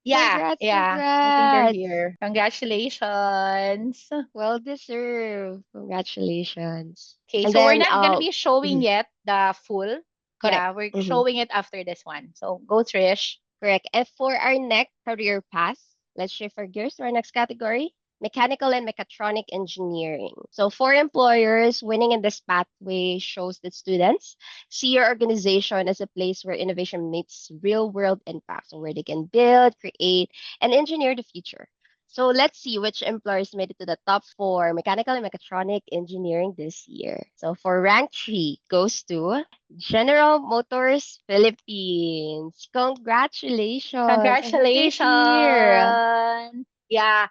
Yeah, Congrats, yeah. I think they're congrats. here. Congratulations. Well deserved. Congratulations. Okay, And so we're then not gonna be showing yet the full. Correct. Yeah, we're showing it after this one. So go, Trish. Correct. And for our next career path, let's shift our gears to our next category, mechanical and mechatronic engineering. So for employers, winning in this pathway shows that students see your organization as a place where innovation meets real world impact, so where they can build, create, and engineer the future. So let's see which employers made it to the top 4 mechanical and mechatronic engineering this year. So for rank 3 goes to General Motors Philippines. Congratulations. And who's here? Congratulations. Yeah.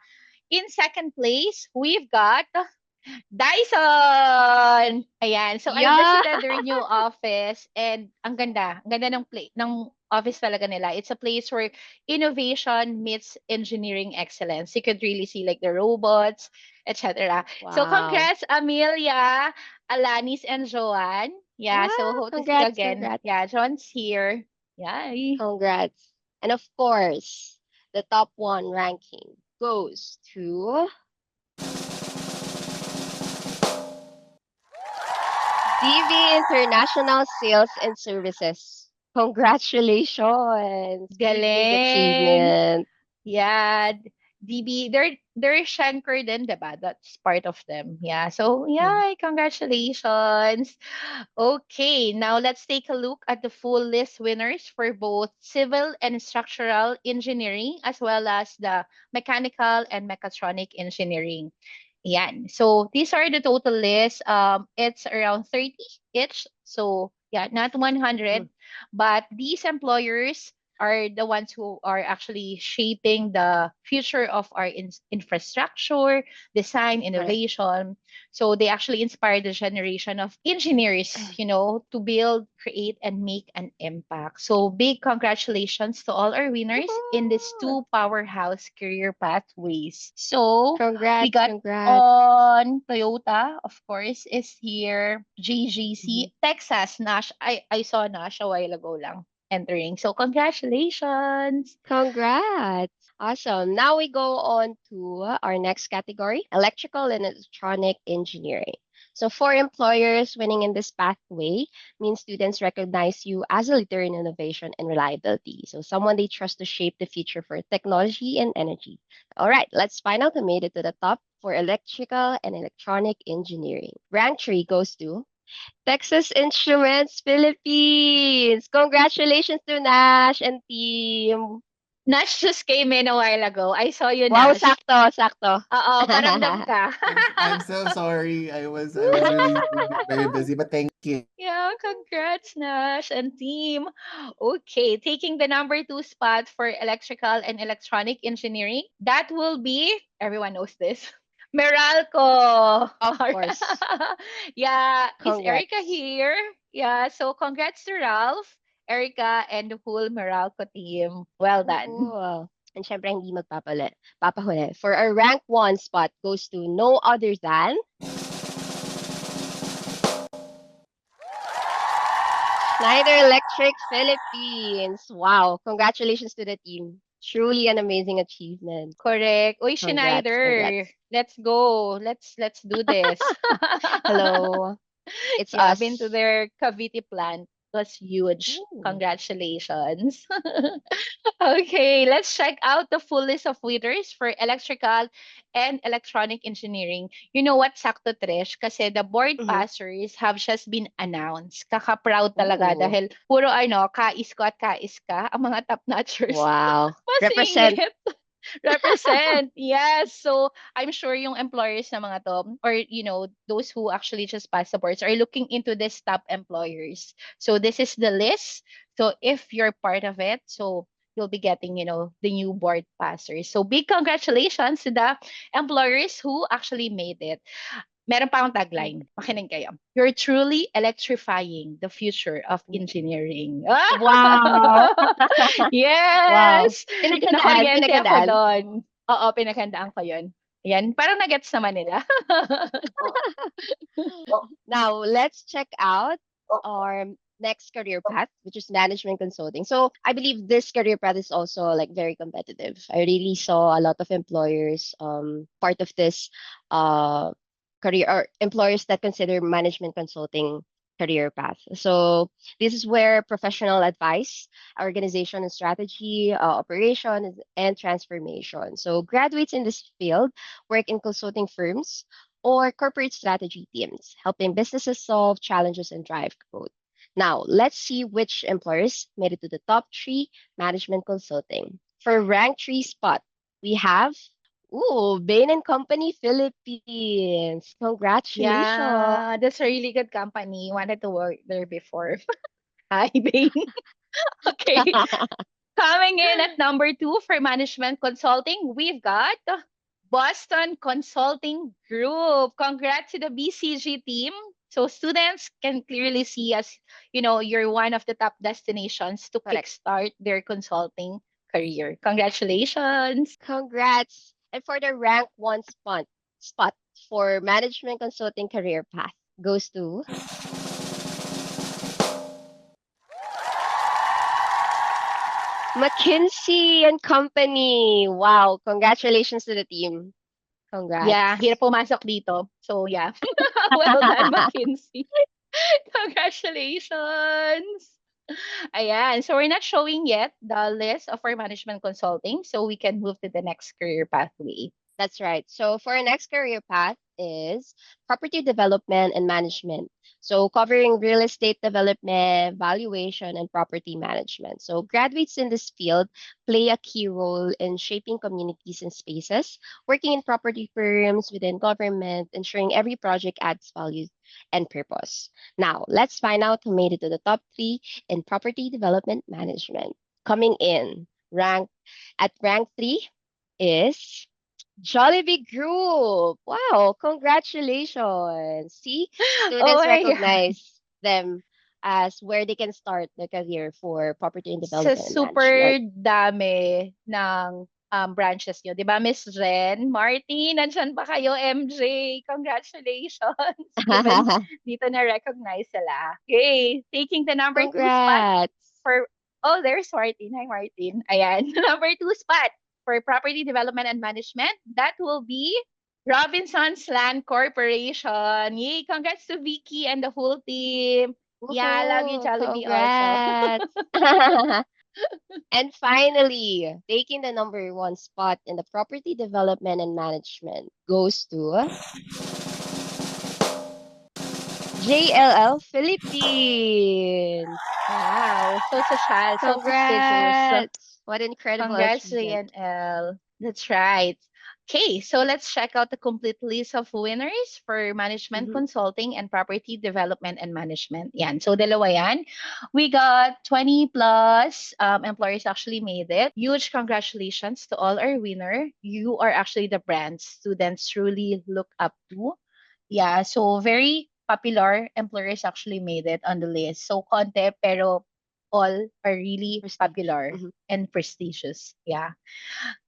In second place, we've got Dyson. Ayan. So I visited their new office and ang ganda. Ang ganda ng office talaga nila. It's a place where innovation meets engineering excellence. You could really see like the robots, etc. So congrats, Amelia, Alanis, and Joanne. Yeah, so hope to see you again. Congrats. Yeah, John's here. Yay. Congrats. And of course, the top 1 ranking goes to DV International Sales and Services. Congratulations. Big achievement. Yeah, DB, they're Shanker din, diba? That's part of them. Yeah. So, yeah, congratulations. Okay, now let's take a look at the full list winners for both civil and structural engineering as well as the mechanical and mechatronic engineering. Yan. So, these are the total list. It's around 30 each. So, yeah, not 100. But these employers are the ones who are actually shaping the future of our infrastructure, design, innovation. So they actually inspire the generation of engineers, to build, create, and make an impact. So big congratulations to all our winners in these two powerhouse career pathways. So we got Congrats. on Toyota, of course, is here. JGC, Texas, Nash. I saw Nash a while ago lang entering. So congratulations. Congrats. Awesome. Now we go on to our next category, electrical and electronic engineering. So for employers, winning in this pathway means students recognize you as a leader in innovation and reliability. So someone they trust to shape the future for technology and energy. All right, let's find out who made it to the top for electrical and electronic engineering. Rank 3 goes to Texas Instruments Philippines. Congratulations to Nash and team. Nash just came in a while ago. I saw you, Wow, Nash. sakto. Oo, paramdam ka. I'm so sorry. I was really very busy, but thank you. Yeah, congrats, Nash and team. Okay, taking the number 2 spot for electrical and electronic engineering, that will be, everyone knows this, Meralco. Of course. Yeah, is Erica Congrats. here? Yeah, so congrats to Ralph, Erica, and the whole Meralco team. Well done. Cool. And syempre, hindi papahuli. For our rank 1 spot goes to no other than Schneider Electric Philippines. Wow. Congratulations to the team. Truly an amazing achievement. Correct. Uy, Congrats. Schneider, let's go. Let's do this. Hello. It's Yeah, us. been to their Cavite plant. It was huge. Ooh. Congratulations. Okay, let's check out the full list of winners for electrical and electronic engineering. You know what, sakto Trish? Kasi the board passers have just been announced. Kaka-proud talaga Ooh. dahil puro kais ko at kais ka, ang mga top-notchers. Wow. Represent. Masingit. Represent. Yes. So I'm sure yung employers na mga to, or those who actually just pass the boards are looking into these top employers. So this is the list. So if you're part of it, so you'll be getting, the new board passers. So big congratulations to the employers who actually made it. Meron pa akong tagline. Makinig kayo. You're truly electrifying the future of engineering. Wow. Yes! Nakuryente ako Pinaghandaan. doon. Oo, pinaghandaan ko yun. Yan, parang nagets naman nila. Now, let's check out our next career path, which is management consulting. So I believe this career path is also like very competitive. I really saw a lot of employers part of this career, or employers that consider management consulting career path. So this is where professional advice, organization and strategy, operation and transformation. So graduates in this field work in consulting firms or corporate strategy teams, helping businesses solve challenges and drive growth. Now, let's see which employers made it to the top 3 management consulting. For rank 3 spot, we have Bain & Company Philippines. Congratulations. Yeah, that's a really good company. Wanted to work there before. Hi, Bain. Okay. Coming in at number 2 for management consulting, we've got Boston Consulting Group. Congrats to the BCG team. So students can clearly see as, you're one of the top destinations to kickstart their consulting career. Congratulations. Congrats. And for the rank 1 spot for management consulting career path goes to McKinsey & Company. Wow. Congratulations to the team. Congrats. Yeah, hirap pumasok dito. So yeah. Well done, McKinsey. Congratulations. Ayan. So we're not showing yet the list of our management consulting, so we can move to the next career pathway. That's right. So for our next career path is property development and management. So covering real estate development, valuation, and property management. So graduates in this field play a key role in shaping communities and spaces, working in property firms within government, ensuring every project adds value and purpose. Now, let's find out who made it to the top 3 in property development management. coming in at rank 3 is Jollibee Group. Wow, congratulations. See, Oh students my God. recognize them as where they can start their career for property and Sa development and management. super dami ng branches nyo. Di ba, Miss Ren? Martin, nandyan ba kayo, MJ? Congratulations. Given dito na-recognize sila. Okay, taking the number 2 spot Congrats. for, oh, there's Martin. Hi, Martin. Ayan, number 2 spot for property development and management. That will be Robinson's Land Corporation. Yay, congrats to Vicky and the whole team. Yeah, love you, Woohoo, Jollibee also. congrats. And finally, taking the number 1 spot in the property development and management goes to JLL Philippines. Wow, so social, so prestigious. Congrats. What an incredible Congrats, achievement. JNL. That's right. Okay, so let's check out the complete list of winners for management Mhm. consulting and property development and management. Yan. So dalawa yan. We got 20 plus employers actually made it. Huge congratulations to all our winner. You are actually the brand students truly look up to. Yeah, so very popular employers actually made it on the list. So konti pero all are really popular Mhm. and prestigious. Yeah.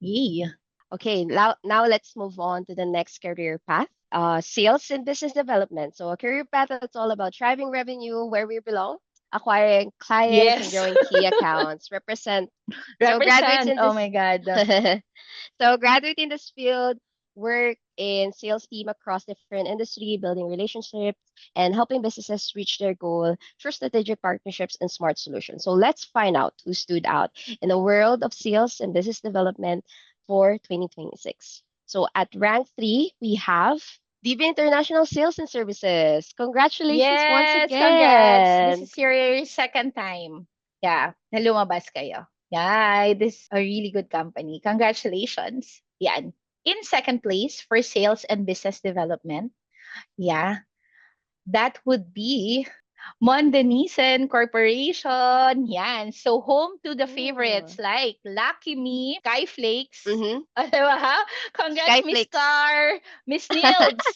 Yay. Okay, now let's move on to the next career path. Sales and business development. So a career path that's all about driving revenue where we belong, acquiring clients and Yes. growing key accounts. So graduates Represent. in Oh this my God. so graduate in this field, work in sales team across different industry, building relationships and helping businesses reach their goal through strategic partnerships and smart solutions. So let's find out who stood out in the world of sales and business development for 2026. So at rank 3, we have DB International Sales and Services. Congratulations once Yes, congrats. This again. is your second time. Yeah, na lumabas kayo. Yeah, this is a really good company. Congratulations. Yan. In second place for sales and business development. Yeah, that would be Mondenizen Corporation. Yan. So home to the favorites like Lucky Me, Skyflakes. Mhm. Diba? Congrats, Miss Skyflakes. Car, Miss Nilds.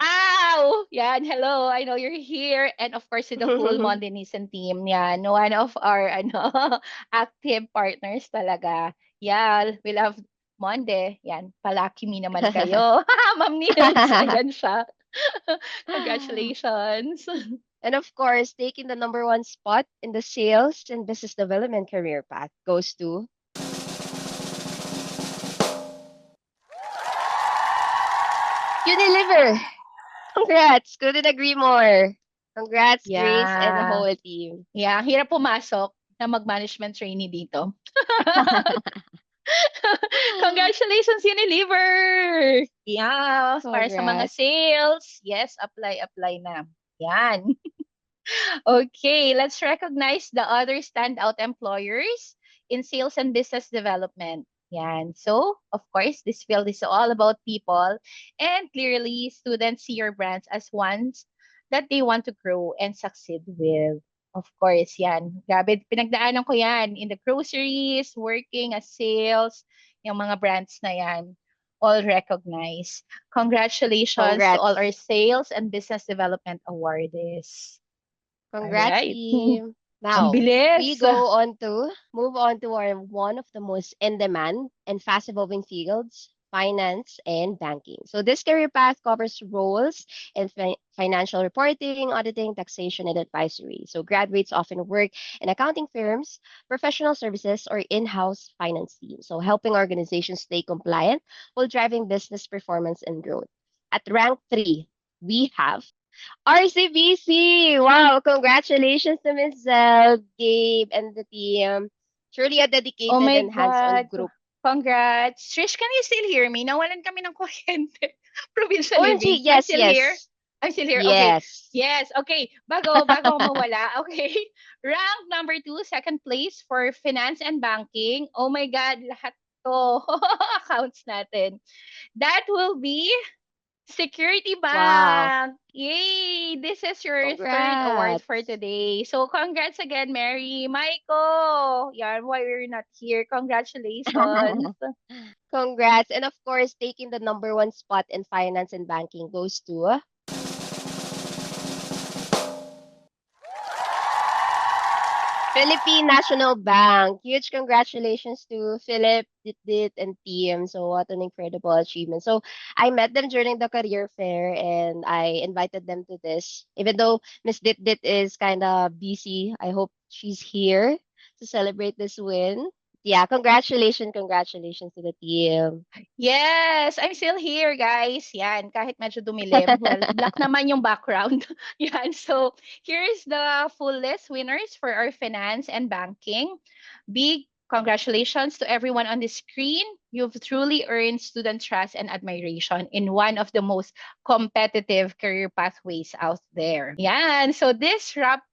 Ow! Yan, hello. I know you're here. And of course, to the whole Mondenizen team. Yan, one of our active partners talaga. Yeah, we love Monde. Yan, palaki me naman kayo. Ma'am Nilds, ayan siya. Congratulations. And of course, taking the number 1 spot in the sales and business development career path goes to Unilever. Congrats. Couldn't agree more. Congrats, Grace and the Yeah. whole team. Yeah, hirap pumasok na mag-management trainee dito. Congratulations, Unilever! Yeah, para sa mga Congrats. sales. Yes, apply na. Yan. Okay, let's recognize the other standout employers in sales and business development. Yan. So, of course, this field is all about people. And clearly, students see your brands as ones that they want to grow and succeed with. Of course, yan. Grabe, pinagdaanan ko yan in the groceries, working as sales, yung mga brands na yan, all recognized. Congratulations to all our Congrats. sales and business development awardees. Congrats, Alright. team. Ang Now, we bilis. move on to our one of the most in-demand and fast-evolving fields, finance and banking. So this career path covers roles in financial reporting, auditing, taxation, and advisory. So graduates often work in accounting firms, professional services, or in-house finance teams. So helping organizations stay compliant while driving business performance and growth. At rank 3, we have RCBC! Wow, congratulations to Ms. Zell, Gabe, and the team. Truly a Oh dedicated my and hands-on God. group. Congrats. Trish, can you still hear me? Nawalan kami ng kuryente. Provincial OMG, living. I'm yes, still here. yes. I'm still here. Okay. Yes. Yes. Okay. Bago ako mawala. Okay. Rank number 2, second place for finance and banking. Oh my God, lahat to accounts natin. That will be Security Wow. Bank. Yay! This is your third award for Congrats. today. So congrats again, Mary. Michael. Yeah, why we're not here. Congratulations. Congrats. And of course, taking the number one spot in finance and banking goes to Philippine National Bank. Huge congratulations to Philip, Ditdit, and team. So what an incredible achievement. So I met them during the career fair and I invited them to this. Even though Miss Ditdit is kind of busy, I hope she's here to celebrate this win. Yeah, congratulations to the team. Yes, I'm still here, guys. Yan, kahit medyo dumilim. Well, black naman yung background. Yan, so here's the full list winners for our finance and banking. Big congratulations to everyone on the screen. You've truly earned student trust and admiration in one of the most competitive career pathways out there. Yan, so this wraps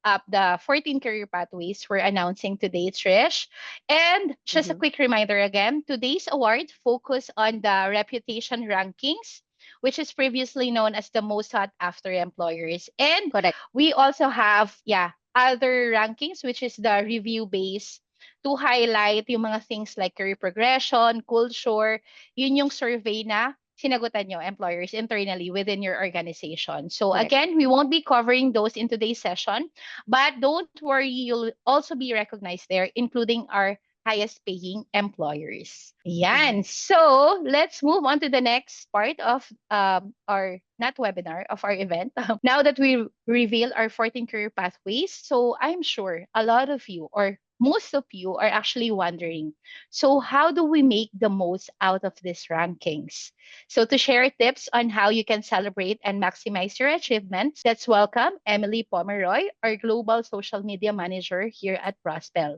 up the 14 career pathways we're announcing today, Trish. And just a Mhm. quick reminder again, today's award focus on the reputation rankings, which is previously known as the most sought after employers. And Correct. we also have, other rankings, which is the review base to highlight yung mga things like career progression, culture, yun yung survey na sinagutan nyo, employers, internally within your organization. So Correct. again, we won't be covering those in today's session, but don't worry, you'll also be recognized there, including our highest paying employers. Yan. So let's move on to the next part of our not webinar of our event. Now that we reveal our 14 career pathways, so I'm sure a lot of you or most of you are actually wondering, so how do we make the most out of these rankings? So to share tips on how you can celebrate and maximize your achievements, let's welcome Emily Pomeroy, our Global Social Media Manager here at Prospel.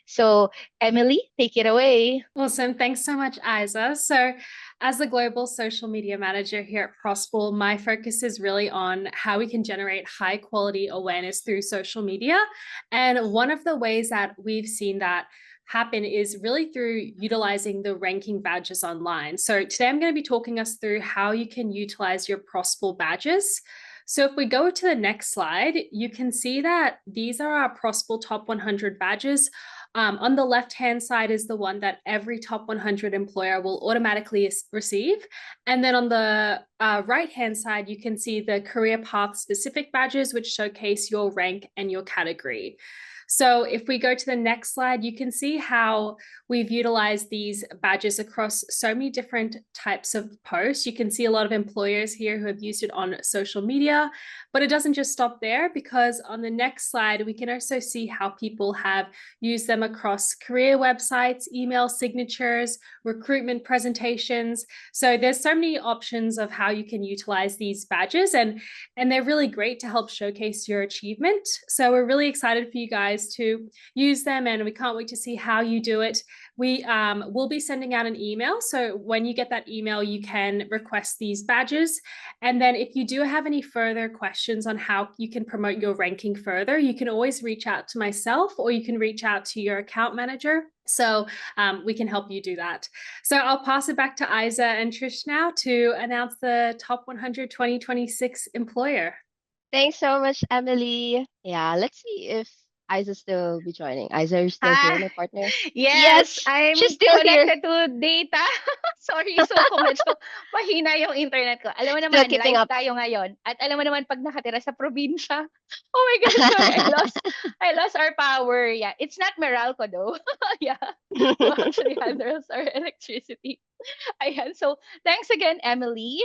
So Emily, take it away. Awesome. Thanks so much, Isa. So, as the global social media manager here at Prospel, my focus is really on how we can generate high quality awareness through social media. And one of the ways that we've seen that happen is really through utilizing the ranking badges online. So today I'm going to be talking us through how you can utilize your Prospel badges. So if we go to the next slide, you can see that these are our Prospel Top 100 badges. On the left-hand side is the one that every top 100 employer will automatically receive. And then on the right-hand side, you can see the career path specific badges, which showcase your rank and your category. So if we go to the next slide, you can see how we've utilized these badges across so many different types of posts. You can see a lot of employers here who have used it on social media, but it doesn't just stop there, because on the next slide, we can also see how people have used them across career websites, email signatures, recruitment presentations. So there's so many options of how you can utilize these badges, and they're really great to help showcase your achievement. So we're really excited for you guys to use them, and we can't wait to see how you do it. We will be sending out an email. So when you get that email, you can request these badges. And then if you do have any further questions on how you can promote your ranking further, you can always reach out to myself, or you can reach out to your account manager. So we can help you do that. So I'll pass it back to Isa and Trish now to announce the Top 100 2026 employer. Thanks so much, Emily. Yeah, let's see if Isa's still be joining. Isa, you're still here, my partner? Yes, I'm she's still here. connected to data. Sorry, so kung medyo mahina yung internet ko. Alam mo Still naman, keeping live up. tayo ngayon. At alam mo naman, pag nakatira sa probinsya, oh my God, sorry, I lost our power. Yeah, it's not Meralco though. Yeah, who actually handles our electricity. Ayan, so thanks again, Emily.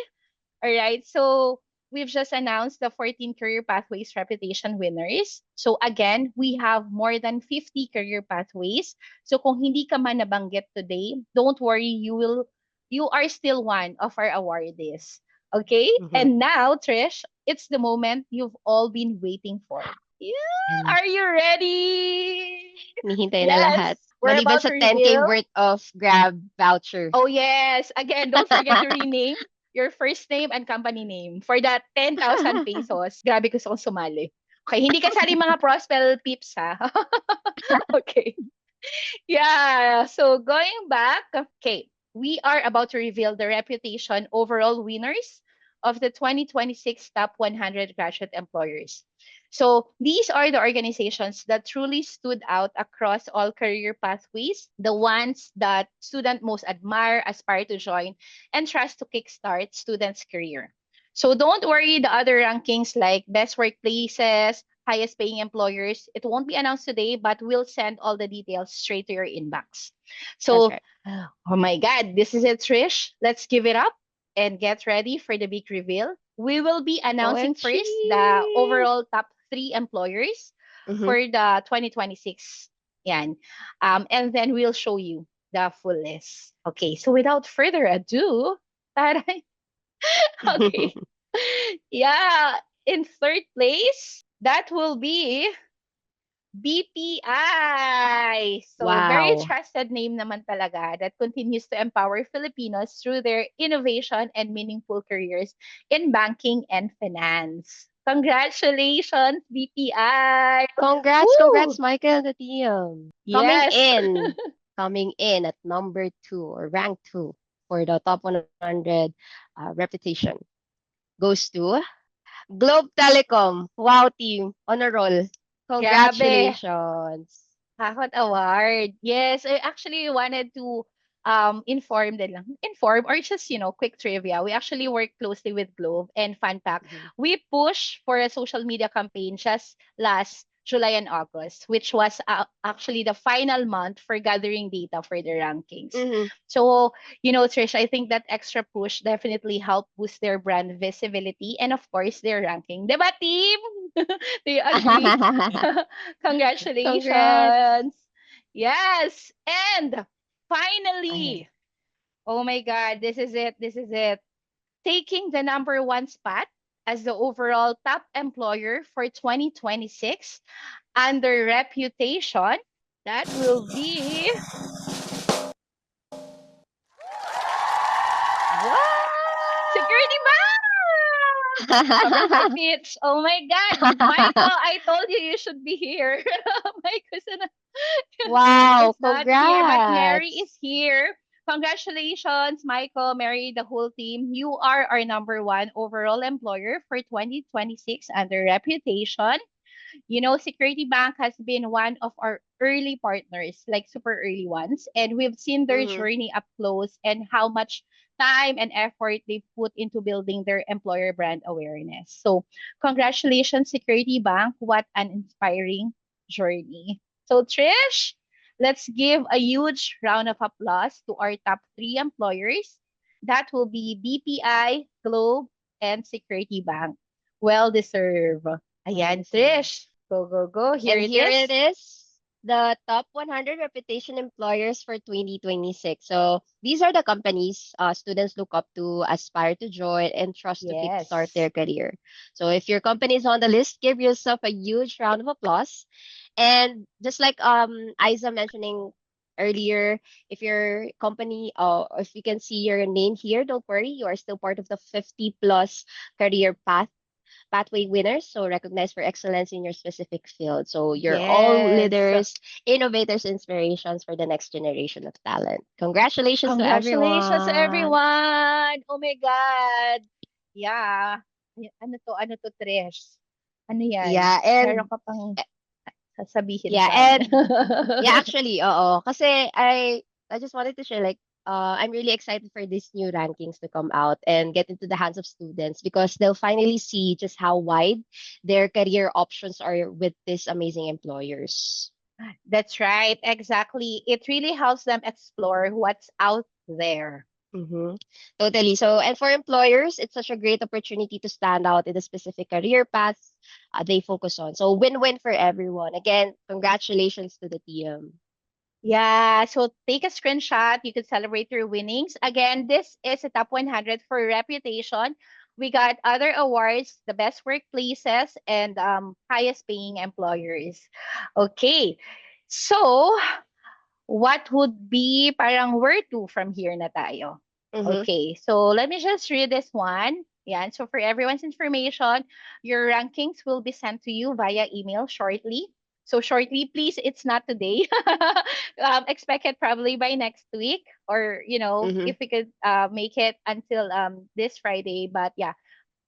All right, so we've just announced the 14 Career Pathways Reputation winners. So again, we have more than 50 career pathways. So kung hindi ka man nabanggit today, don't worry, you are still one of our awardees. Okay? And now, Trish, it's the moment you've all been waiting for. Yeah, are you ready? Hinihintay na lahat. We're Maliban about sa to 10K reveal. worth of Grab voucher. Oh yes. Again, don't forget to rename your first name and company name for that 10,000 pesos. Grabe, gusto kong sumali. Okay, hindi kasali mga Prospel peeps ha. Okay. Yeah, so going back, okay. we are about to reveal the reputation overall winners of the 2026 Top 100 Graduate Employers. So these are the organizations that truly stood out across all career pathways, the ones that students most admire, aspire to join, and trust to kickstart students' career. So don't worry, the other rankings like best workplaces, highest paying employers, it won't be announced today, but we'll send all the details straight to your inbox. That's So, right. oh my God, this is it, Trish. Let's give it up and get ready for the big reveal. We will be announcing first the OMG! overall top 3 employers Mm-hmm. for the 2026. Yan. And then we'll show you the full list. Okay, so without further ado, taray. Okay. Yeah, in third place, that will be BPI. So very Wow. trusted name naman talaga that continues to empower Filipinos through their innovation and meaningful careers in banking and finance. Congratulations, BPI. Congrats, Woo! Michael and the team. Yes. Coming in at number 2 or rank 2 for the top 100 reputation goes to Globe Telecom. Wow, team. On a roll. Grabe. Congratulations. Kakot Award. Yes, I actually wanted to inform din lang. Inform or just, quick trivia. We actually work closely with Globe and Fun Fact. Mhm. We push for a social media campaign just last July and August, which was actually the final month for gathering data for the rankings. Mhm. So, Trish, I think that extra push definitely helped boost their brand visibility and of course their ranking. Diba, team? Do you agree? Congrats. Congratulations. Yes. And Ayan. finally, oh my God, this is it. This is it. Taking the number 1 spot as the overall top employer for 2026 under reputation, that will be Security Bank! Sobrang pitch. Oh my God. Michael, I told you you should be here. Michael's Wow, is not here, but Mary congrats. is here. Congratulations, Michael, Mary, the whole team. You are our number 1 overall employer for 2026 under reputation. Security Bank has been one of our early partners, like super early ones, and we've seen their Mhm. journey up close and how much time and effort they put into building their employer brand awareness. So, congratulations, Security Bank. What an inspiring journey. So, Trish, let's give a huge round of applause to our top 3 employers. That will be BPI, Globe, and Security Bank. Well deserved. Ayan, Trish. Go, go, go. Here And it here is. it is, the top 100 reputation employers for 2026. So these are the companies students look up to, aspire to join, and trust to kickstart Yes. their career. So if your company is on the list, give yourself a huge round of applause. And just like Isa mentioning earlier, if your company, if you can see your name here, don't worry, you are still part of the 50 plus career pathway winners, so recognized for excellence in your specific field. So you're all Yes. leaders, innovators, inspirations for the next generation of talent. Congratulations to Congratulations, everyone. everyone. Oh my God. Yeah. Ano to, Trish? Ano yan? Yeah, Meron and ka pang sasabihin yeah, sana. and yeah, actually, oo. Kasi I just wanted to share like I'm really excited for these new rankings to come out and get into the hands of students because they'll finally see just how wide their career options are with these amazing employers. That's right. Exactly. It really helps them explore what's out there. Mm-hmm. Totally. So, and for employers, it's such a great opportunity to stand out in the specific career paths they focus on. So, win-win for everyone. Again, congratulations to the team. Yeah, so take a screenshot. You could celebrate your winnings. Again, this is a top 100 for reputation. We got other awards, the best workplaces and highest paying employers. Okay. So, what would be parang where to from here na tayo? Mm-hmm. Okay, so let me just read this one. Yeah, so for everyone's information, your rankings will be sent to you via email shortly. So shortly, please, it's not today. Expect it probably by next week, or if we could make it until this Friday. But yeah,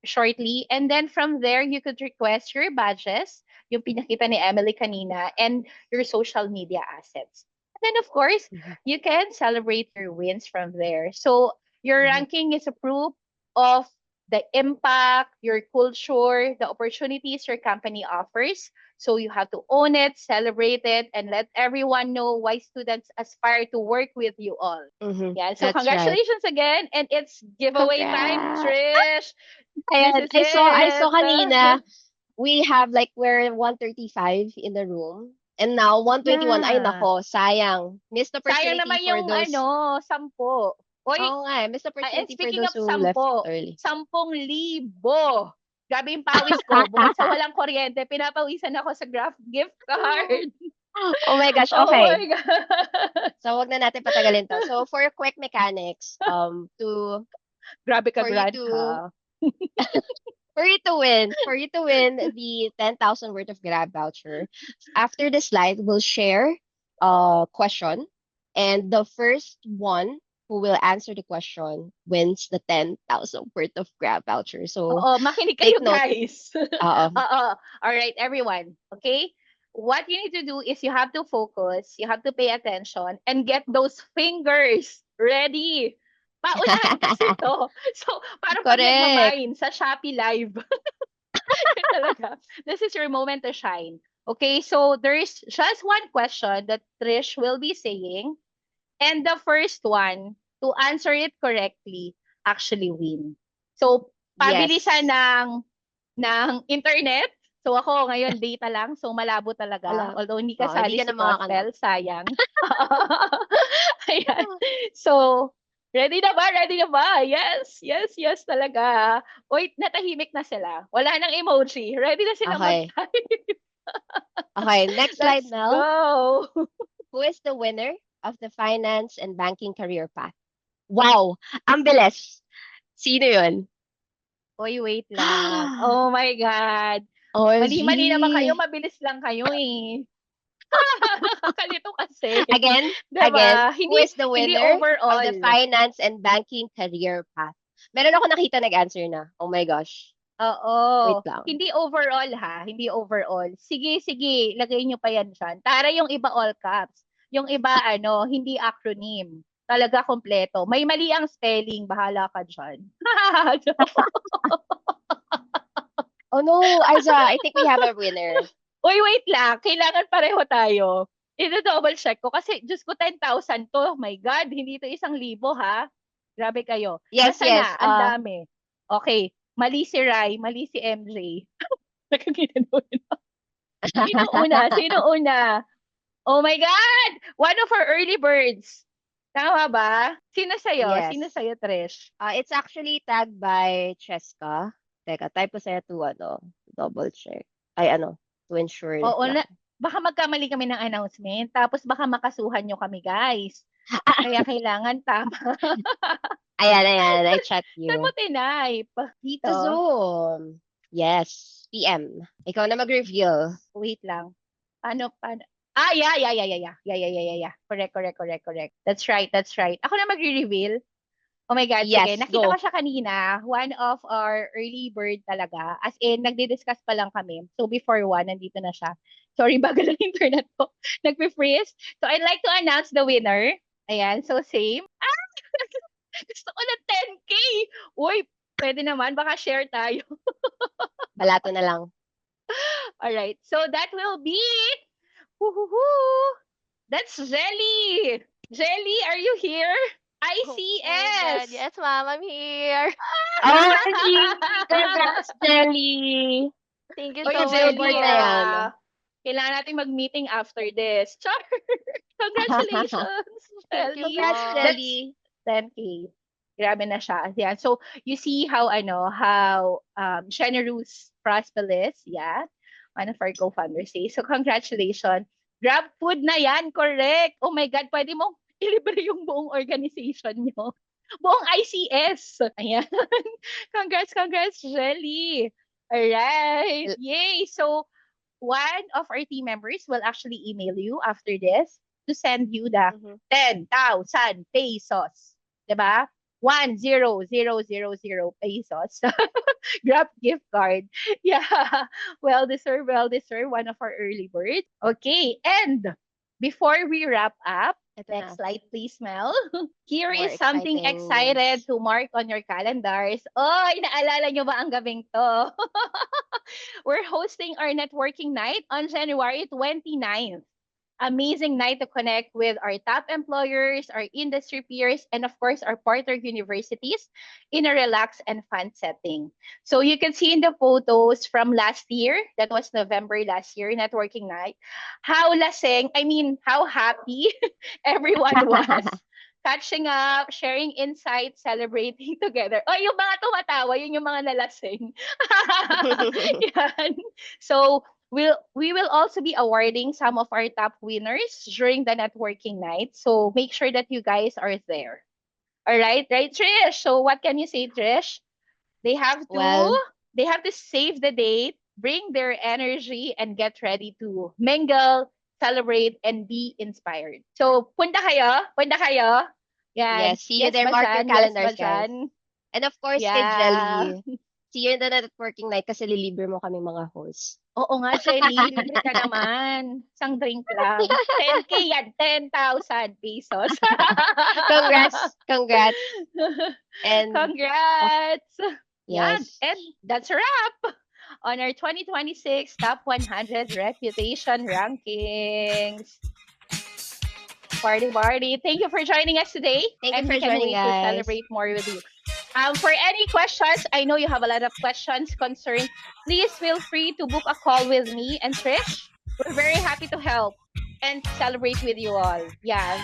shortly. And then from there, you could request your badges, yung pinakita ni Emily kanina, and your social media assets. And then, of course, you can celebrate your wins from there. So your ranking is a proof of the impact, your culture, the opportunities your company offers. So you have to own it, celebrate it, and let everyone know why students aspire to work with you all. Yeah. So That's right. congratulations again, and it's giveaway time, Congrats. Trish. Ayan, This is I saw it. kanina, we have like, we're 135 in the room. And now 121, ay Yeah. nako, sayang. Missed Sayang opportunity naman for yung those. 10. Oy, Oo nga, missed and opportunity for speaking those of who left 10, early. 10,000. Grabe yung pawis ko. Bukod sa walang kuryente, pinapawisan ako sa gift card. Oh my gosh, Oh my okay. God. So wag na natin patagalin to. So for quick mechanics, Grabe ka, for you Grant, to ha? for you to win the 10,000 worth of Grab voucher, after the slide, we'll share a question, and the first one who will answer the question wins the 10,000 worth of Grab voucher. So Oo, makinig take kayo, note. guys. Oo. Oo. All right, everyone. Okay? What you need to do is you have to focus, you have to pay attention, and get those fingers ready. Paunahan kasi to. So, parang pag Correct. nagmamine sa Shopee Live. Yun talaga. This is your moment to shine. Okay, so there's just one question that Trish will be saying, and the first one to answer it correctly actually win. So, pabilisan Yes. ng internet. So ako ngayon data lang, so malabo talaga. Ala. Although hindi Oo, hindi kasali ka si na makakanap. Gospel, sayang. Ayan. So, ready na ba? Ready na ba? Yes, yes, yes talaga. Wait, natahimik na sila. Wala nang emoji. Ready na sila Okay. mag-type. Okay, next slide, Let's Mel. go. Who is the winner of the finance and banking career path? Wow, ang bilis. Sino yun? Oy, wait lang. Oh my God. OMG. Mali-mali naman kayo, mabilis lang kayo eh. Kalito kasi. Again, Diba? who is the Hindi winner overall. of the finance and banking career path? Meron ako nakita nag-answer na. Oh my gosh. Oo. Wait lang. Hindi overall ha. Hindi overall. Sige, sige. Lagay nyo pa yan dyan. Tara yung iba all caps. Yung iba hindi acronym. Talaga kompleto. May mali ang spelling. Bahala ka dyan. Oh no, Aiza, I think we have a winner. Uy, wait lang. Kailangan pareho tayo. Ito-double check ko. Kasi, Diyos ko, 10,000 to. Oh my God, hindi to 1,000 ha. Grabe kayo. Yes, Nasaan yes. na? Ang dami. Okay. Mali si Rai, mali si MJ. Sino una? Sino una? Oh my God! One of our early birds. Tama ba? Sino sa'yo? Yes. Sino sa'yo, Trish? It's actually tagged by Cheska. Teka, type ko sa'yo to double check. Ay, to ensure Oo, lang. baka magkamali kami ng announcement. Tapos baka makasuhan nyo kami, guys. Kaya kailangan tama. Ayan, I chat you. Saan mo tinype? Dito Zoom. Yes, PM. Ikaw na mag-reveal. Wait lang. Paano? Ah, yeah. Correct. That's right. Ako na magre-reveal. Oh my God, Yes, sige. Nakita go. ko siya kanina. One of our early bird talaga. As in, nagdi-discuss pa lang kami. So, before 1, nandito na siya. Sorry, bagal ang internet ko. Nagpe-freeze. So, I'd like to announce the winner. Ayan, so same. Gusto ko na 10K. Uy, pwede naman. Baka share tayo. Balato na lang. Alright, so that will be... Woo-hoo-hoo. That's Jelly. Jelly, are you here? ICS. Yes, ma'am, I'm here. OMG! Congrats, Jelly! Thank you Oy, so Jelly, board much. na yan. Kailangan natin mag-meeting after this. Char! Congratulations, Thank you Jelly. Congrats, po. Jelly. 10K. Grabe na siya. Yeah. So, you see how generous Prospel is. Yeah. One of our co-founders say. So, congratulations. Grab food na yan. Correct. Oh my God. Pwede mong ilibre yung buong organization nyo. Buong ICS. Ayan. Congrats, Jelly. Alright. Yay. So, one of our team members will actually email you after this to send you the Mhm. 10,000 pesos. Diba? 10,000 pesos. Grab gift card. Yeah. Well deserved, well deserved. One of our early birds. Okay. And before we wrap up, Ito na. next slide, please, Mel. Here More is something exciting excited news. to mark on your calendars. Oy, naalala nyo ba ang gabing to? We're hosting our networking night on January 29th. Amazing night to connect with our top employers, our industry peers, and of course, our partner universities in a relaxed and fun setting. So you can see in the photos from last year, that was November last year, networking night, how how happy everyone was. Catching up, sharing insights, celebrating together. Oh, yung mga tumatawa, yun yung mga nalasing. Yan. So, we will also be awarding some of our top winners during the networking night. So make sure that you guys are there. All right, right, Trish? So what can you say, Trish? They have to Well, save the date, bring their energy, and get ready to mingle, celebrate, and be inspired. So punta kayo, punta kayo. Yan. yes, see you Yes there. ba Mark your dyan? Yes ba calendars, guys. dyan? And of course, kay Yeah. Jelly, see you in the networking night kasi lilibre mo kami mga hosts. Oo nga, Jelly, libre ka naman. Isang drink lang. 10K yan, 10,000 pesos. Congrats, congrats. And Congrats! Yan. yes, And that's a wrap on our 2026 Top 100 Reputation Rankings. Party, party. Thank you for joining us today. Thank you and for we can't joining, wait to guys. celebrate more with you. For any questions, I know you have a lot of questions, concerns. Please feel free to book a call with me and Trish. We're very happy to help and celebrate with you all. Yeah,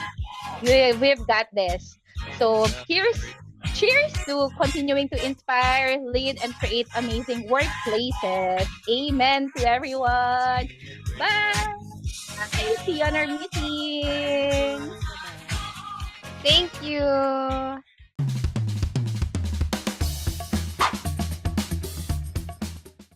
we've got this. So cheers to continuing to inspire, lead, and create amazing workplaces. Amen to everyone. Bye. See you on our meeting. Thank you.